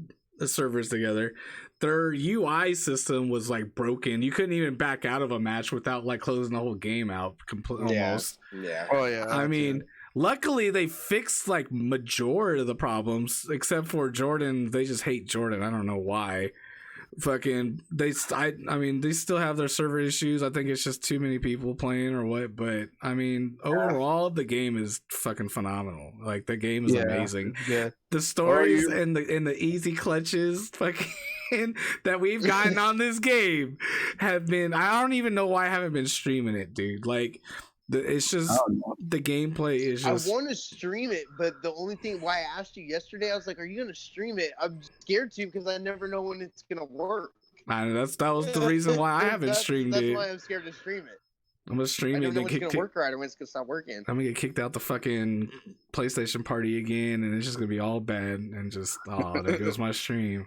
servers together. Their UI system was like broken. You couldn't even back out of a match without like closing the whole game out completely. Yeah. Almost. Yeah. Oh yeah, I that's mean, it. luckily they fixed like majority of the problems, except for Jordan. They just hate Jordan. I don't know why. Fucking they still have their server issues. I think it's just too many people playing or what. But I mean, overall the game is fucking phenomenal. Like the game is Yeah. amazing. Yeah, The stories you- and the easy clutches fucking that we've gotten on this game have been. I don't even know why I haven't been streaming it, dude. Like it's just I don't know. the gameplay is I just. want to stream it, but the only thing why I asked you yesterday, I was like, "Are you going to stream it?" I'm scared to because I never know when it's going to work. I know, that was the reason why I haven't streamed that's it. why I'm scared to stream it. I'm gonna I stream it don't and know then when it's kick. going to work right or when it's going to stop working. I'm gonna get kicked out the fucking PlayStation party again, and it's just gonna be all bad and just there goes my stream.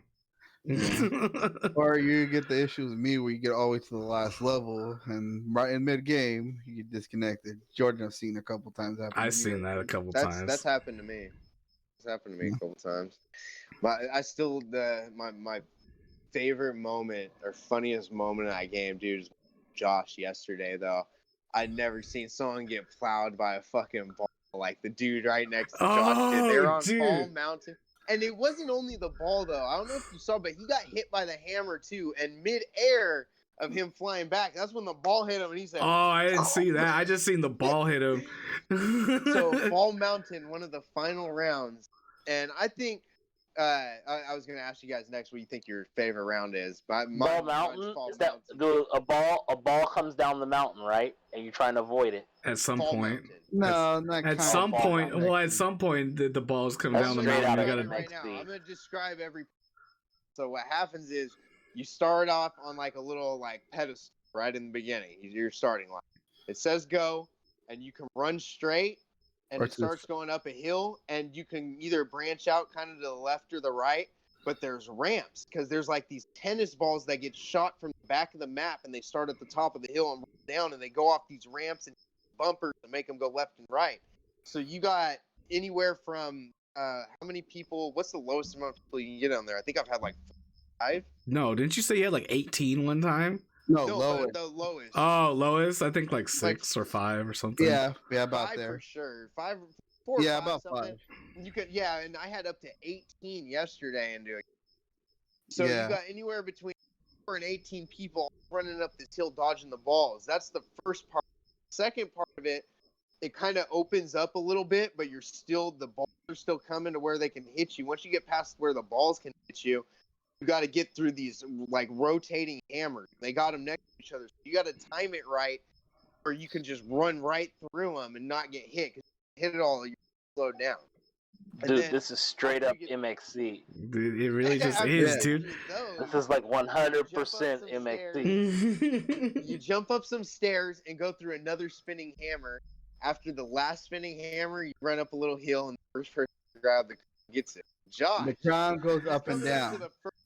Or you get the issue with me where you get all the way to the last level and right in mid game you get disconnected. Jordan, I've seen a couple times. happen to I've me. seen that a couple That's times. happened to me. It's happened to me a couple times. But I still my favorite moment or funniest moment in that game, dude, is Josh yesterday though. I'd never seen someone get plowed by a fucking ball like the dude right next to Josh did. They were on dude. Ball Mountain. And it wasn't only the ball though. I don't know if you saw, but he got hit by the hammer too. And mid-air of him flying back, that's when the ball hit him and he said, Oh, I didn't see that. I just seen the ball hit him. So Ball Mountain, one of the final rounds, and I think I was gonna ask you guys next what you think your favorite round is. Ball Mine's Mountain Fall is that Mountain. a ball comes down the mountain, right? And you're trying to avoid it. At some Fall point. Mountain. No, not At kind some of. point, Mountain. well, at some point, the balls come That's down the straight mountain. out You of gotta. it. right now. MXC. I'm gonna describe every. So what happens is you start off on like a little like pedestal right in the beginning. Your starting line. It says go, and you can run straight, and Or it to the starts going up a hill, and you can either branch out kind of to the left or the right. But there's ramps because there's like these tennis balls that get shot from the back of the map, and they start at the top of the hill and roll down, and they go off these ramps and bumpers to make them go left and right. So you got anywhere from how many people? What's the lowest amount of people you can get on there? I think I've had like 5. No, didn't you say you had like 18 one time? No, No, lower. the lowest. Oh, lowest? I think like 6 or 5 or something. Yeah, about 5 there. for sure. 5, 4, Yeah, 5, about something. 5. You could, yeah, and I had up to 18 yesterday and doing. So Yeah. you got anywhere between 4 and 18 people running up this hill dodging the balls. That's the first part. Second part of it, it kind of opens up a little bit, but the balls are still coming to where they can hit you. Once you get past where the balls can hit you, you got to get through these like rotating hammers. They got them next to each other. So you got to time it right, or you can just run right through them and not get hit. Because if you hit it all, you slow down. And Dude, then this is straight up after you MXC. Dude, it really just after is, you dude. get those, This is like you jump up 100% some MXC. you jump up some stairs and go through another spinning hammer. After the last spinning hammer, you run up a little hill, and the first person to grab gets it. Josh. The crown goes he's up and coming to down. the first-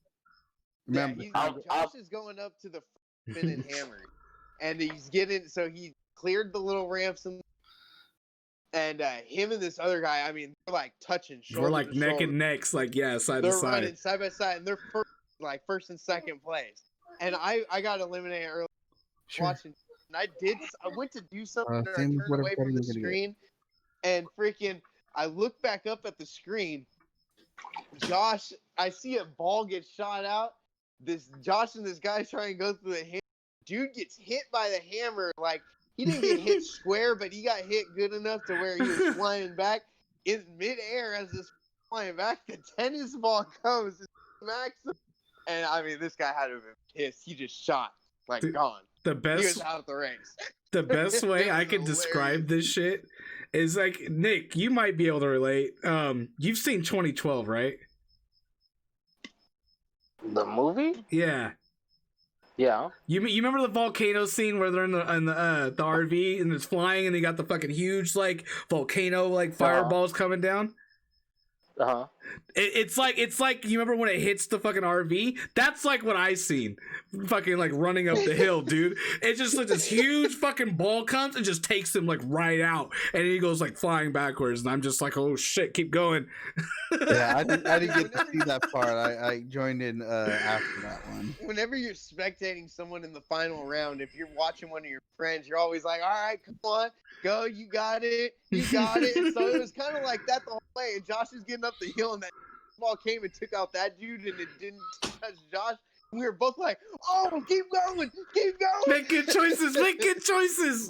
Remember, yeah, Josh is going up to the first spinning hammer, and he's getting. So he cleared the little ramps and him and this other guy. I mean, they're like touching. We're like to neck shoulder. and necks, like yeah, side to They're side. running side by side, and they're first and second place. And I got eliminated early watching. And I went to do something, and I same turned with away whatever from the you're gonna get. screen, and freaking, I look back up at the screen. Josh, I see a ball get shot out. Josh and this guy trying to go through the hammer. Dude gets hit by the hammer. Like, he didn't get hit square, but he got hit good enough to where he was flying back in midair as this flying back. The tennis ball comes and smacks him. And I mean, this guy had to have been pissed. He just shot, like, Dude, gone. The He best was out of the race. the best way It I was could describe hilarious. this shit is like Nick, you might be able to relate. You've seen 2012, right? The movie? Yeah. Yeah. You remember the volcano scene where they're in the RV and it's flying and they got the fucking huge like volcano like fireballs coming down? Uh-huh. It's like you remember when it hits the fucking RV? That's like what I seen, fucking like running up the hill, dude. It's just like this huge fucking ball comes and just takes him like right out, and he goes like flying backwards, and I'm just like, oh shit, keep going. Yeah, I didn't get to see that part. I joined in after that one. Whenever you're spectating someone in the final round, if you're watching one of your friends, you're always like, all right, come on, go, you got it. And so it was kind of like that the whole way. And Josh is getting up the hill, and that ball came and took out that dude, and it didn't touch Josh. And we were both like, oh, keep going. Make good choices, make good choices.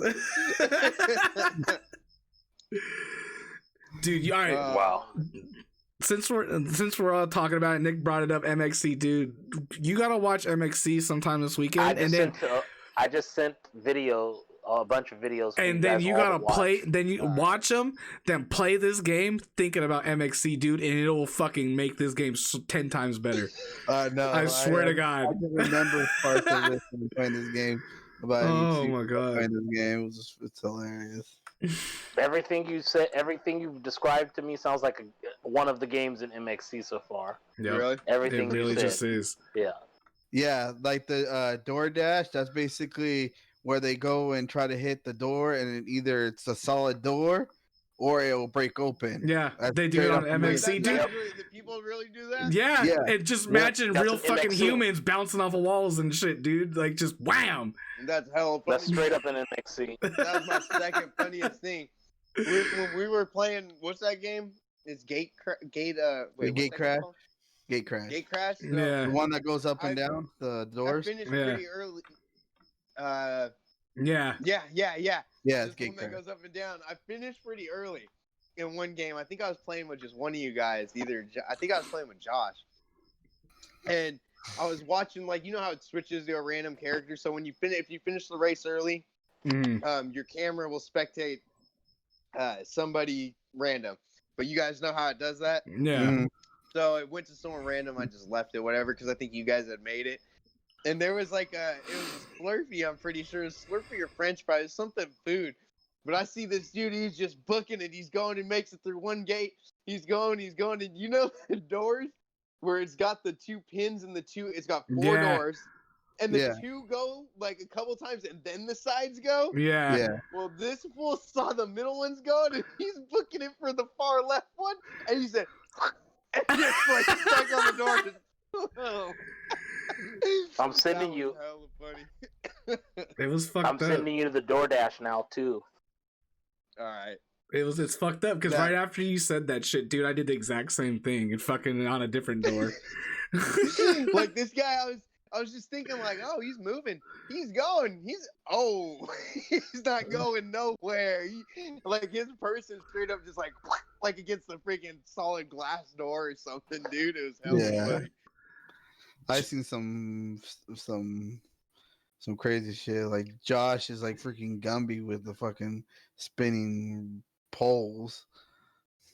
Dude, all right. Wow. Since we're all talking about it, Nick brought it up. MXC, dude, you gotta watch MXC sometime this weekend, I just sent a bunch of videos. For and then guys you all to gotta watch. play. Then you watch them, then play this game, thinking about MXC, dude, and it will fucking make this game 10 times better. No, I swear to I God. can remember parts of this when playing this game. About Oh my God. playing this game, it's hilarious. Everything you said, everything you've described to me sounds like one of the games in MXC so far. Yeah, Really? Everything it really you said. just is. Yeah. Yeah, like the DoorDash. That's basically where they go and try to hit the door, and either it's a solid door or it will break open. Yeah, That's they do it straight on up MXC, dude. The people really do that? Yeah, Yeah. and just Yeah. imagine That's real an fucking MXC. humans bouncing off of walls and shit, dude. Like just wham. That's hella funny. That's straight up an MXC. That was my second funniest thing. When we were playing, what's that game? It's Gate Crash. Gate Crash. Gate crash. Gate Crash. So Yeah, The one that goes up and I- down the I doors. finished Yeah. pretty early. yeah. Yeah. Yeah, it's This Gate one that crash. goes up and down. I finished pretty early, in one game. I think I was playing with just one of you guys. I think I was playing with Josh, and I was watching, like, you know how it switches to a random character. So when if you finish the race early, your camera will spectate somebody random. But you guys know how it does that? Yeah. Mhm. So it went to someone random. I just left it, whatever, because I think you guys had made it. And there was like it was a Slurpee, I'm pretty sure. Slurpee or French fries, something food. But I see this dude, he's just booking it. He's going and makes it through one gate. He's going, and you know the doors where it's got the 2 pins and it's got 4 doors. And the 2 go like a couple times and then the sides go. Yeah. Yeah. Well, this fool saw the middle ones going and he's booking it for the far left one. And he said, and just like stuck on the door. Oh. I'm sending That you. was hella funny. It was fucked I'm up. sending you to the DoorDash now too. All right. It's fucked up because Yeah. right after you said that shit, dude, I did the exact same thing and fucking on a different door. Like this guy, I was just thinking like, oh, he's moving, he's going, he's not going nowhere. Like his person straight up just like against the freaking solid glass door or something, dude. It was hella funny. I seen some crazy shit. Like Josh is like freaking Gumby with the fucking spinning poles.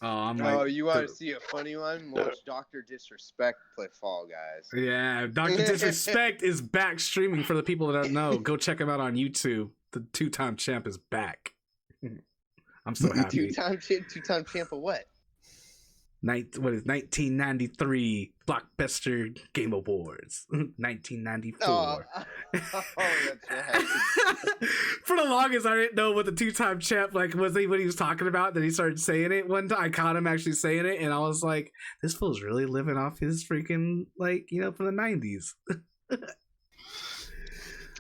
Oh, I'm Oh, like, you want to see a funny one? Watch Dr. Disrespect play Fall Guys. yeah, Dr. Disrespect is back streaming for the people that don't know. Go check him out on YouTube. The 2-time champ is back. I'm so happy. Two-time champ of what? What is 1993 Blockbuster Game Awards? 1994. Oh, that's right. For the longest, I didn't know what the 2-time champ what he was talking about. Then he started saying it one time. I caught him actually saying it, and I was like, "This fool's really living off his freaking from the 90s."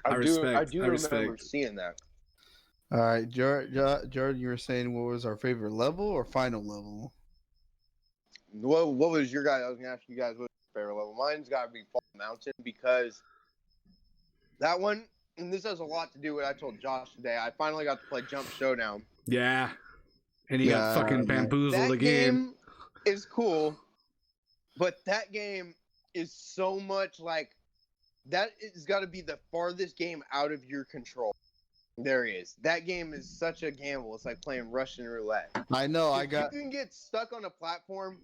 I respect. do remember seeing that. All right, Jordan, you were saying what was our favorite level or final level? What was your guy? I was gonna ask you guys what's your favorite level. Mine's got to be Fall Mountain because that one, and this has a lot to do with what I told Josh today. I finally got to play Jump Showdown. Yeah, and he got fucking bamboozled that again. Game is cool, but that game is so much like that. It's got to be the farthest game out of your control. There is. That game is such a gamble. It's like playing Russian roulette. I know. You can get stuck on a platform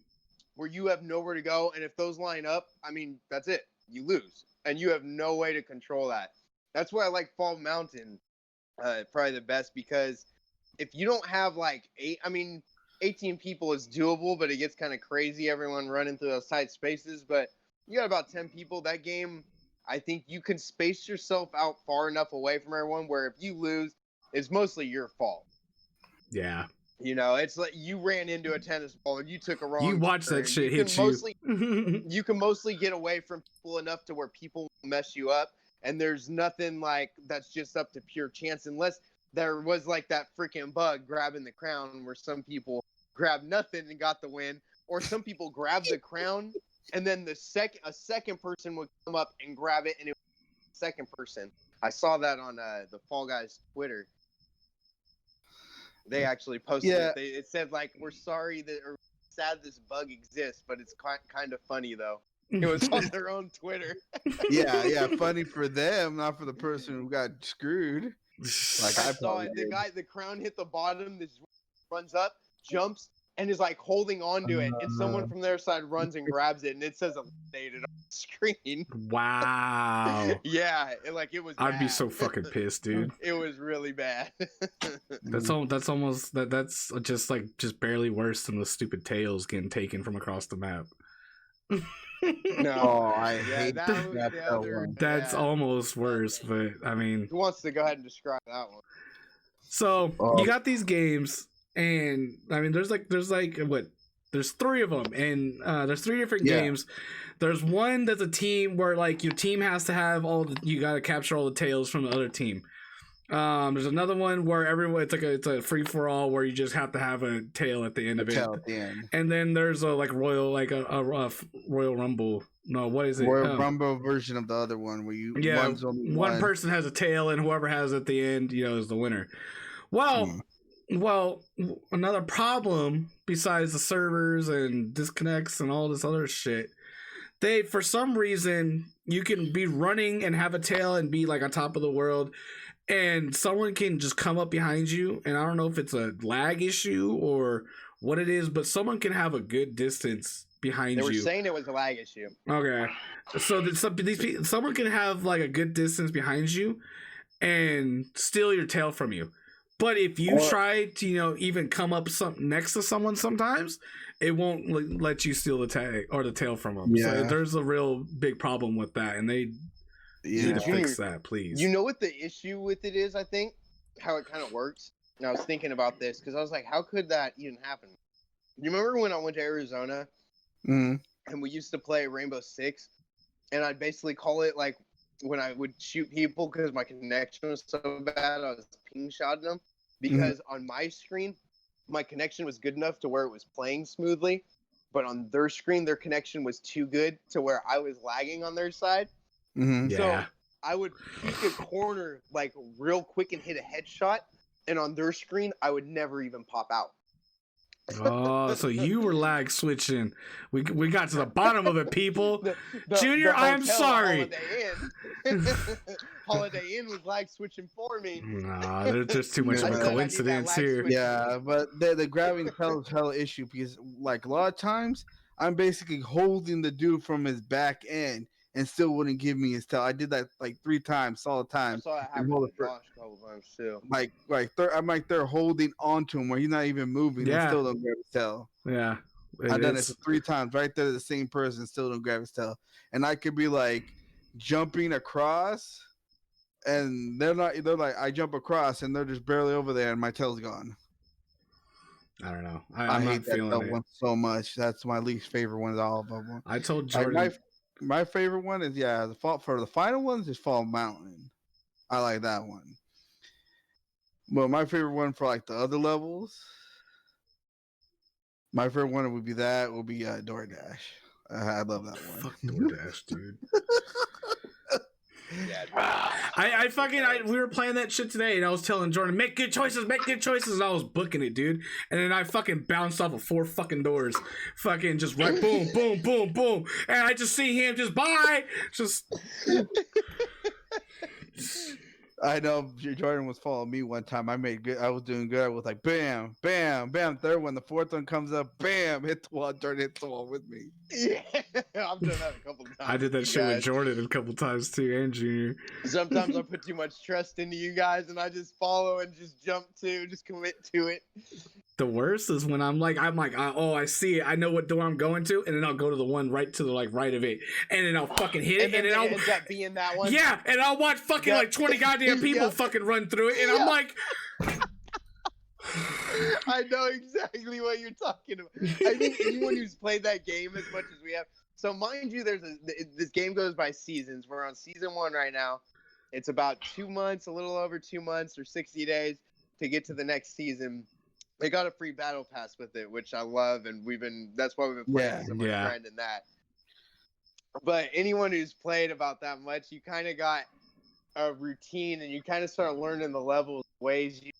where you have nowhere to go, and if those line up, I mean, that's it. You lose, and you have no way to control that. That's why I like Fall Mountain probably the best, because if you don't have 18 people is doable, but it gets kind of crazy, everyone running through those tight spaces. But you got about 10 people. That game, I think you can space yourself out far enough away from everyone where if you lose, it's mostly your fault. Yeah. You know, it's like you ran into a tennis ball and you took a wrong. You watch that shit hit you. You can mostly get away from people enough to where people will mess you up, and there's nothing like that's just up to pure chance, unless there was like that freaking bug grabbing the crown where some people grabbed nothing and got the win, or some people grab the crown and then a second person would come up and grab it, and it was the second person. I saw that on the Fall Guys Twitter. They actually posted it. It said like, "We're sorry that, or sad this bug exists, but it's kind of funny though." It was on their own Twitter. Yeah, funny for them, not for the person who got screwed. Like I saw it. The crown hit the bottom. This runs up, jumps, and is like holding on to it. And someone from their side runs and grabs it, and it says eliminated on the screen. Wow. Yeah, it was. I'd be so fucking pissed, dude. It was really bad. That's just barely worse than the stupid tails getting taken from across the map. No, I hate that. That's almost worse, but I mean, who wants to go ahead and describe that one? So you got these games, and I mean, there's 3 of them, and there's 3 different games. There's one that's a team where like your team has to have you got to capture all the tails from the other team. There's another one where it's a free for all where you just have to have a tail at the end of it. At the end. And then there's a Royal Royal Rumble. No, what is it? Royal Rumble version of the other one where you one person has a tail and whoever has at the end, is the winner. Well, Well, another problem besides the servers and disconnects and all this other shit, they, for some reason, you can be running and have a tail and be like on top of the world, and someone can just come up behind you, and I don't know if it's a lag issue or what it is, but someone can have a good distance behind you. They were saying it was a lag issue. Okay, so someone can have like a good distance behind you and steal your tail from you. But if you try to, even come up next to someone, sometimes it won't let you steal the tag or the tail from them. Yeah. So there's a real big problem with that, and they need to fix that, please. You know what the issue with it is? I think how it kind of works. And I was thinking about this because I was like, how could that even happen? You remember when I went to Arizona and we used to play Rainbow Six, and I'd basically call it like when I would shoot people because my connection was so bad, I was ping shotting them because on my screen, my connection was good enough to where it was playing smoothly, but on their screen, their connection was too good to where I was lagging on their side. So I would peek a corner like real quick and hit a headshot, and on their screen, I would never even pop out. Oh, so you were lag switching. We got to the bottom of it, people. Junior, I'm sorry. Holiday Inn was lag switching for me. Nah, there's just too much of a coincidence here. Yeah, but the grabbing tail is hell issue because like a lot of times I'm basically holding the dude from his back end and still wouldn't give me his tail. I did that like 3 times, solid time. I saw it happen with Josh a couple times too. I'm like they're holding onto him where he's not even moving and still don't grab his tail. Yeah. I've done it 3 times right there. The same person still don't grab his tail, and I could be like jumping across, and they're like I jump across and they're just barely over there, and my tail's gone. I don't know. I hate that one so much. That's my least favorite one of all of them. I told Jordan. My favorite one is for the final ones is Fall Mountain. I like that one. But my favorite one for like the other levels, my favorite one would be DoorDash. I love that one. Fuck DoorDash, dude. We were playing that shit today, and I was telling Jordan, make good choices, and I was booking it, dude. And then I fucking bounced off of 4 fucking doors, fucking just right, boom, boom, boom, boom, and I just see him just bye, just. I know Jordan was following me one time. I was doing good. I was like, bam, bam, bam. Third one, the fourth one comes up, bam, hit the wall. Jordan hit the wall with me. Yeah, I've done that a couple times. I did that shit with Jordan a couple times too, and Junior. Sometimes I put too much trust into you guys, and I just follow and just jump to, just commit to it. The worst is when I'm like, oh, I see it. I know what door I'm going to, and then I'll go to the one right to the right of it, and then I'll fucking hit it, and then I'll end up being that one. Yeah, and I'll watch fucking like 20 goddamn people fucking run through it, and I'm like, I know exactly what you're talking about. I think anyone who's played that game as much as we have. So mind you, this game goes by seasons. We're on season 1 right now. It's about 2 months, a little over 2 months or 60 days to get to the next season. They got a free battle pass with it, which I love, and that's why we've been playing so much grind in that. But anyone who's played about that much, you kind of got a routine, and you kind of start learning the levels, ways you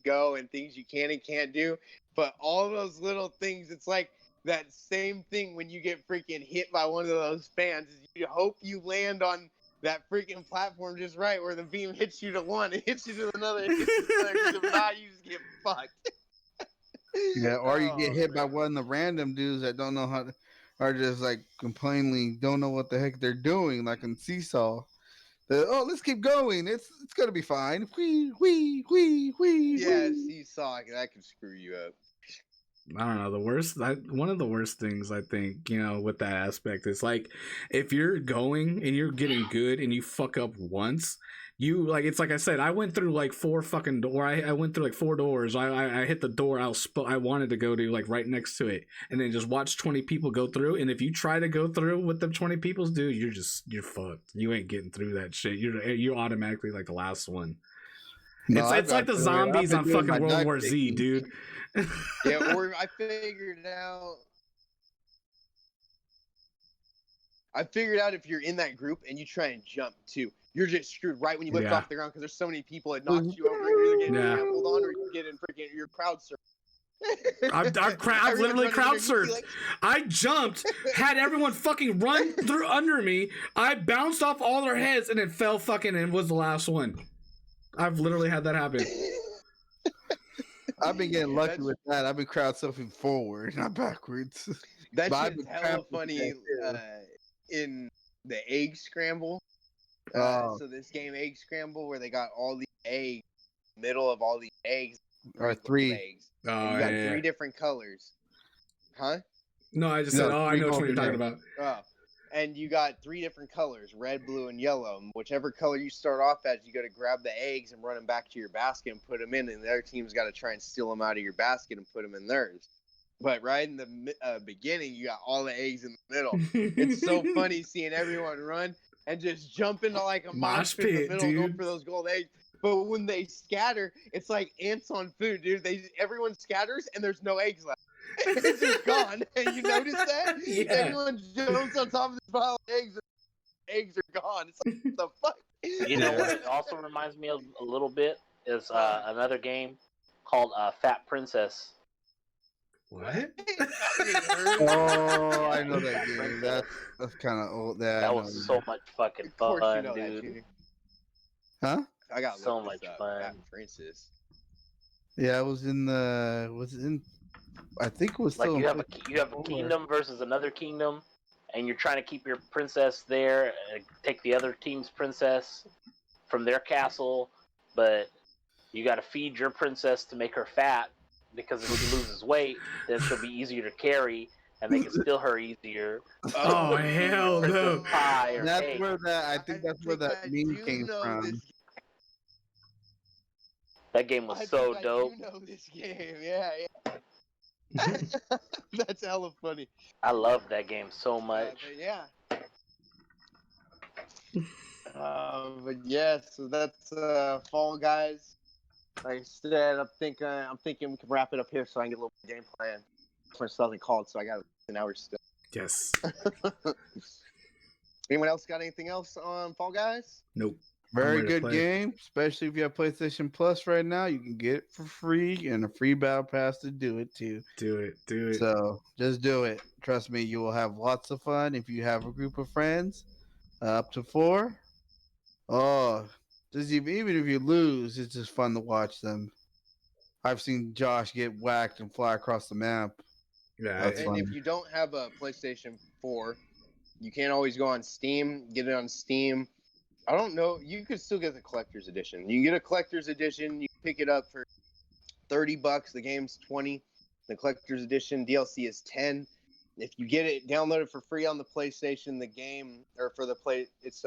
go, and things you can and can't do. But all those little things, it's like that same thing when you get freaking hit by one of those fans. You hope you land on that freaking platform just right, where the beam hits you to one, it hits you to another, it hits you to another, because if not, you just get fucked. Yeah, or you get hit by one of the random dudes that don't know how to, or just like complaining, don't know what the heck they're doing, like in Seesaw. Let's keep going. It's gonna be fine. Wee. Yeah, Seesaw, that could screw you up. I don't know. One of the worst things I think, with that aspect is like, if you're going and you're getting good and you fuck up once, it's like I said, I went through like 4 fucking doors. I went through like 4 doors. I hit the door I wanted to go to, like right next to it, and then just watch 20 people go through. And if you try to go through with them 20 people, dude, you're fucked. You ain't getting through that shit. You're automatically like the last one. No, it's like the zombies on fucking World War Z, dude. Yeah, or I figured out I figured out if you're in that group and you try and jump too, you're just screwed right when you lift Yeah. off the ground because there's so many people it knocks you over. You're either getting Yeah. trampled on or you get in freaking your crowd surf. I've literally crowd surfed. Like, I jumped, had everyone fucking run through under me. I bounced off all their heads and then fell fucking and was the last one. I've literally had that happen. I've been getting lucky with that. I've been crowd surfing forward, not backwards. that But I've shit's been hella trampled funny to death, in the egg scramble. Oh. So this game, Egg Scramble, where they got all the eggs, middle of all the eggs, Or little 3. eggs. Oh, You got yeah. 3 different colors. Huh? No, I just No, said, oh, I three know which one golden you're talking eggs. about. Oh. And you got 3 different colors, red, blue, and yellow. And whichever color you start off as, you got to grab the eggs and run them back to your basket and put them in. And the other team's got to try and steal them out of your basket and put them in theirs. But right in the beginning, you got all the eggs in the middle. It's so funny seeing everyone run and just jump into like a mosh pit in the middle, going for those gold eggs. But when they scatter, it's like ants on food, dude. Everyone scatters and there's no eggs left. It's just gone. And you notice that? Yeah. Everyone jumps on top of this pile of eggs and eggs are gone. It's like, what the fuck? You know what it also reminds me of a little bit is another game called Fat Princess. What? Oh, I know that game. That's kind of old. That was so much fucking Of course you fun, know that, dude. Junior. Huh? I got So much fun. Fat Princess. Yeah, it was in the. Was it in? I think it was Like still. you have a kingdom versus another kingdom, and you're trying to keep your princess there, and take the other team's princess from their castle, but you got to feed your princess to make her fat, because if she loses weight, then she'll be easier to carry, and they can steal her easier. Oh, hell no. Pie or That's cake. where that. I think that's where that I meme do came know from. this- That game was I so think dope. I do know this game. Yeah. That's hella funny. I love that game so much. But yeah. But yeah, so that's Fall Guys. Like I said, I'm thinking we can wrap it up here so I can get a little game plan for something called. So I got an hour still. Yes. Anyone else got anything else on Fall Guys? Nope. Very I'm ready to good play. game, especially if you have PlayStation Plus right now. You can get it for free and a free battle pass to do it too. Do it. So just do it. Trust me, you will have lots of fun if you have a group of friends, up to 4. Oh, just even if you lose, it's just fun to watch them. I've seen Josh get whacked and fly across the map. Yeah. That's And fun. if you don't have a PlayStation 4, you can't always go on Steam. Get it on Steam. I don't know. You could still get the collector's edition. You can get a collector's edition. You can pick it up for $30. The game's $20. The collector's edition DLC is $10. If you get it downloaded for free on the PlayStation, the game or for the it's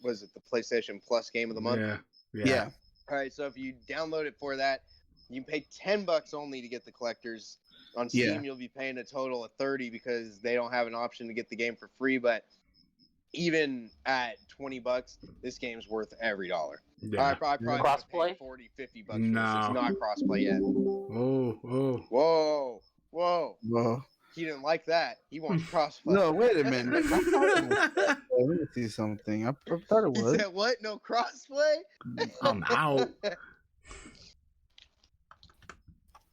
was it the PlayStation Plus game of the month? Yeah. All right. So if you download it for that, you pay $10 only to get the collector's. On Steam, Yeah. you'll be paying a total of $30 because they don't have an option to get the game for free. But even at $20, this game's worth every dollar. Yeah. I probably Crossplay? pay $40, $50 for this. It's No. not crossplay yet. Oh. Whoa. Well, He didn't like that. He wants crossplay. no, wait a minute. Let me see something. I thought it He was. said, what? No crossplay? I'm out.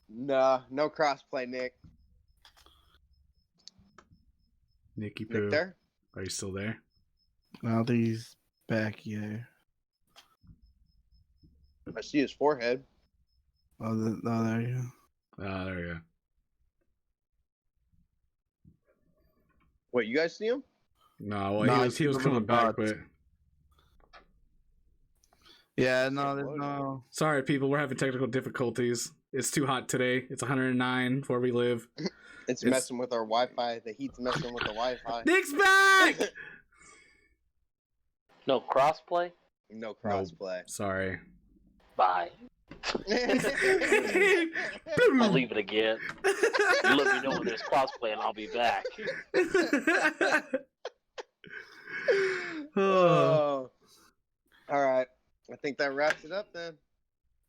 Nah, no crossplay, Nick. Nicky Poo. Nick there? Are you still there? I don't think he's back yet. I see his forehead. Oh, there you go. Ah, there we go. Wait, you guys see him? No, well, No, he was it's coming back, dots. but Yeah, no, there's no. sorry, people, we're having technical difficulties. It's too hot today. It's 109 where we live. It's It's- messing with our Wi-Fi. The heat's messing with the Wi-Fi. Nick's back. No crossplay? No crossplay. Sorry. Bye. I'll leave it again. You let me know when there's crossplay and I'll be back. Oh. Oh. All right. I think that wraps it up then.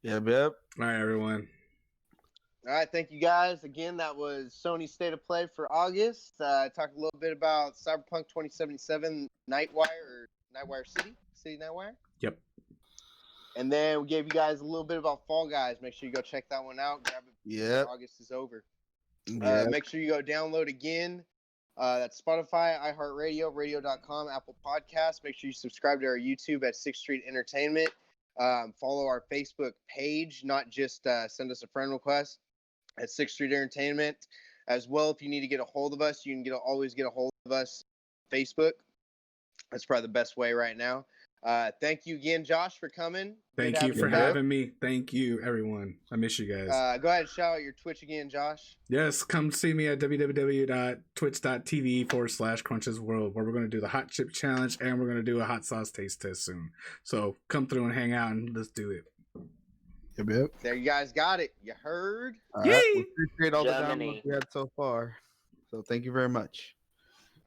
Yep. All right, everyone. All right, thank you guys. Again, that was Sony's State of Play for August. Talked a little bit about Cyberpunk 2077 Nightwire City Nightwire. Yep. And then we gave you guys a little bit about Fall Guys. Make sure you go check that one out. Grab it before August is over. Make sure you go download again. That's Spotify, iHeartRadio, radio.com, Apple Podcasts. Make sure you subscribe to our YouTube at 6th Street Entertainment. Follow our Facebook page, not just send us a friend request at 6th Street Entertainment. As well, if you need to get a hold of us, you can always get a hold of us on Facebook. That's probably the best way right now. Thank you again, Josh, for coming. Thank you for having me. Thank you, everyone. I miss you guys. Go ahead and shout out your Twitch again, Josh. Yes, come see me at www.twitch.tv/CrunchesWorld, where we're going to do the Hot Chip Challenge and we're going to do a hot sauce taste test soon. So come through and hang out and let's do it. Yep. There, you guys got it. You heard? All right. We appreciate all the downloads we had so far. So thank you very much.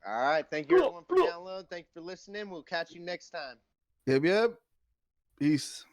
All right. Thank you, everyone, for downloading. Thank you for listening. We'll catch you next time. Yep. Peace.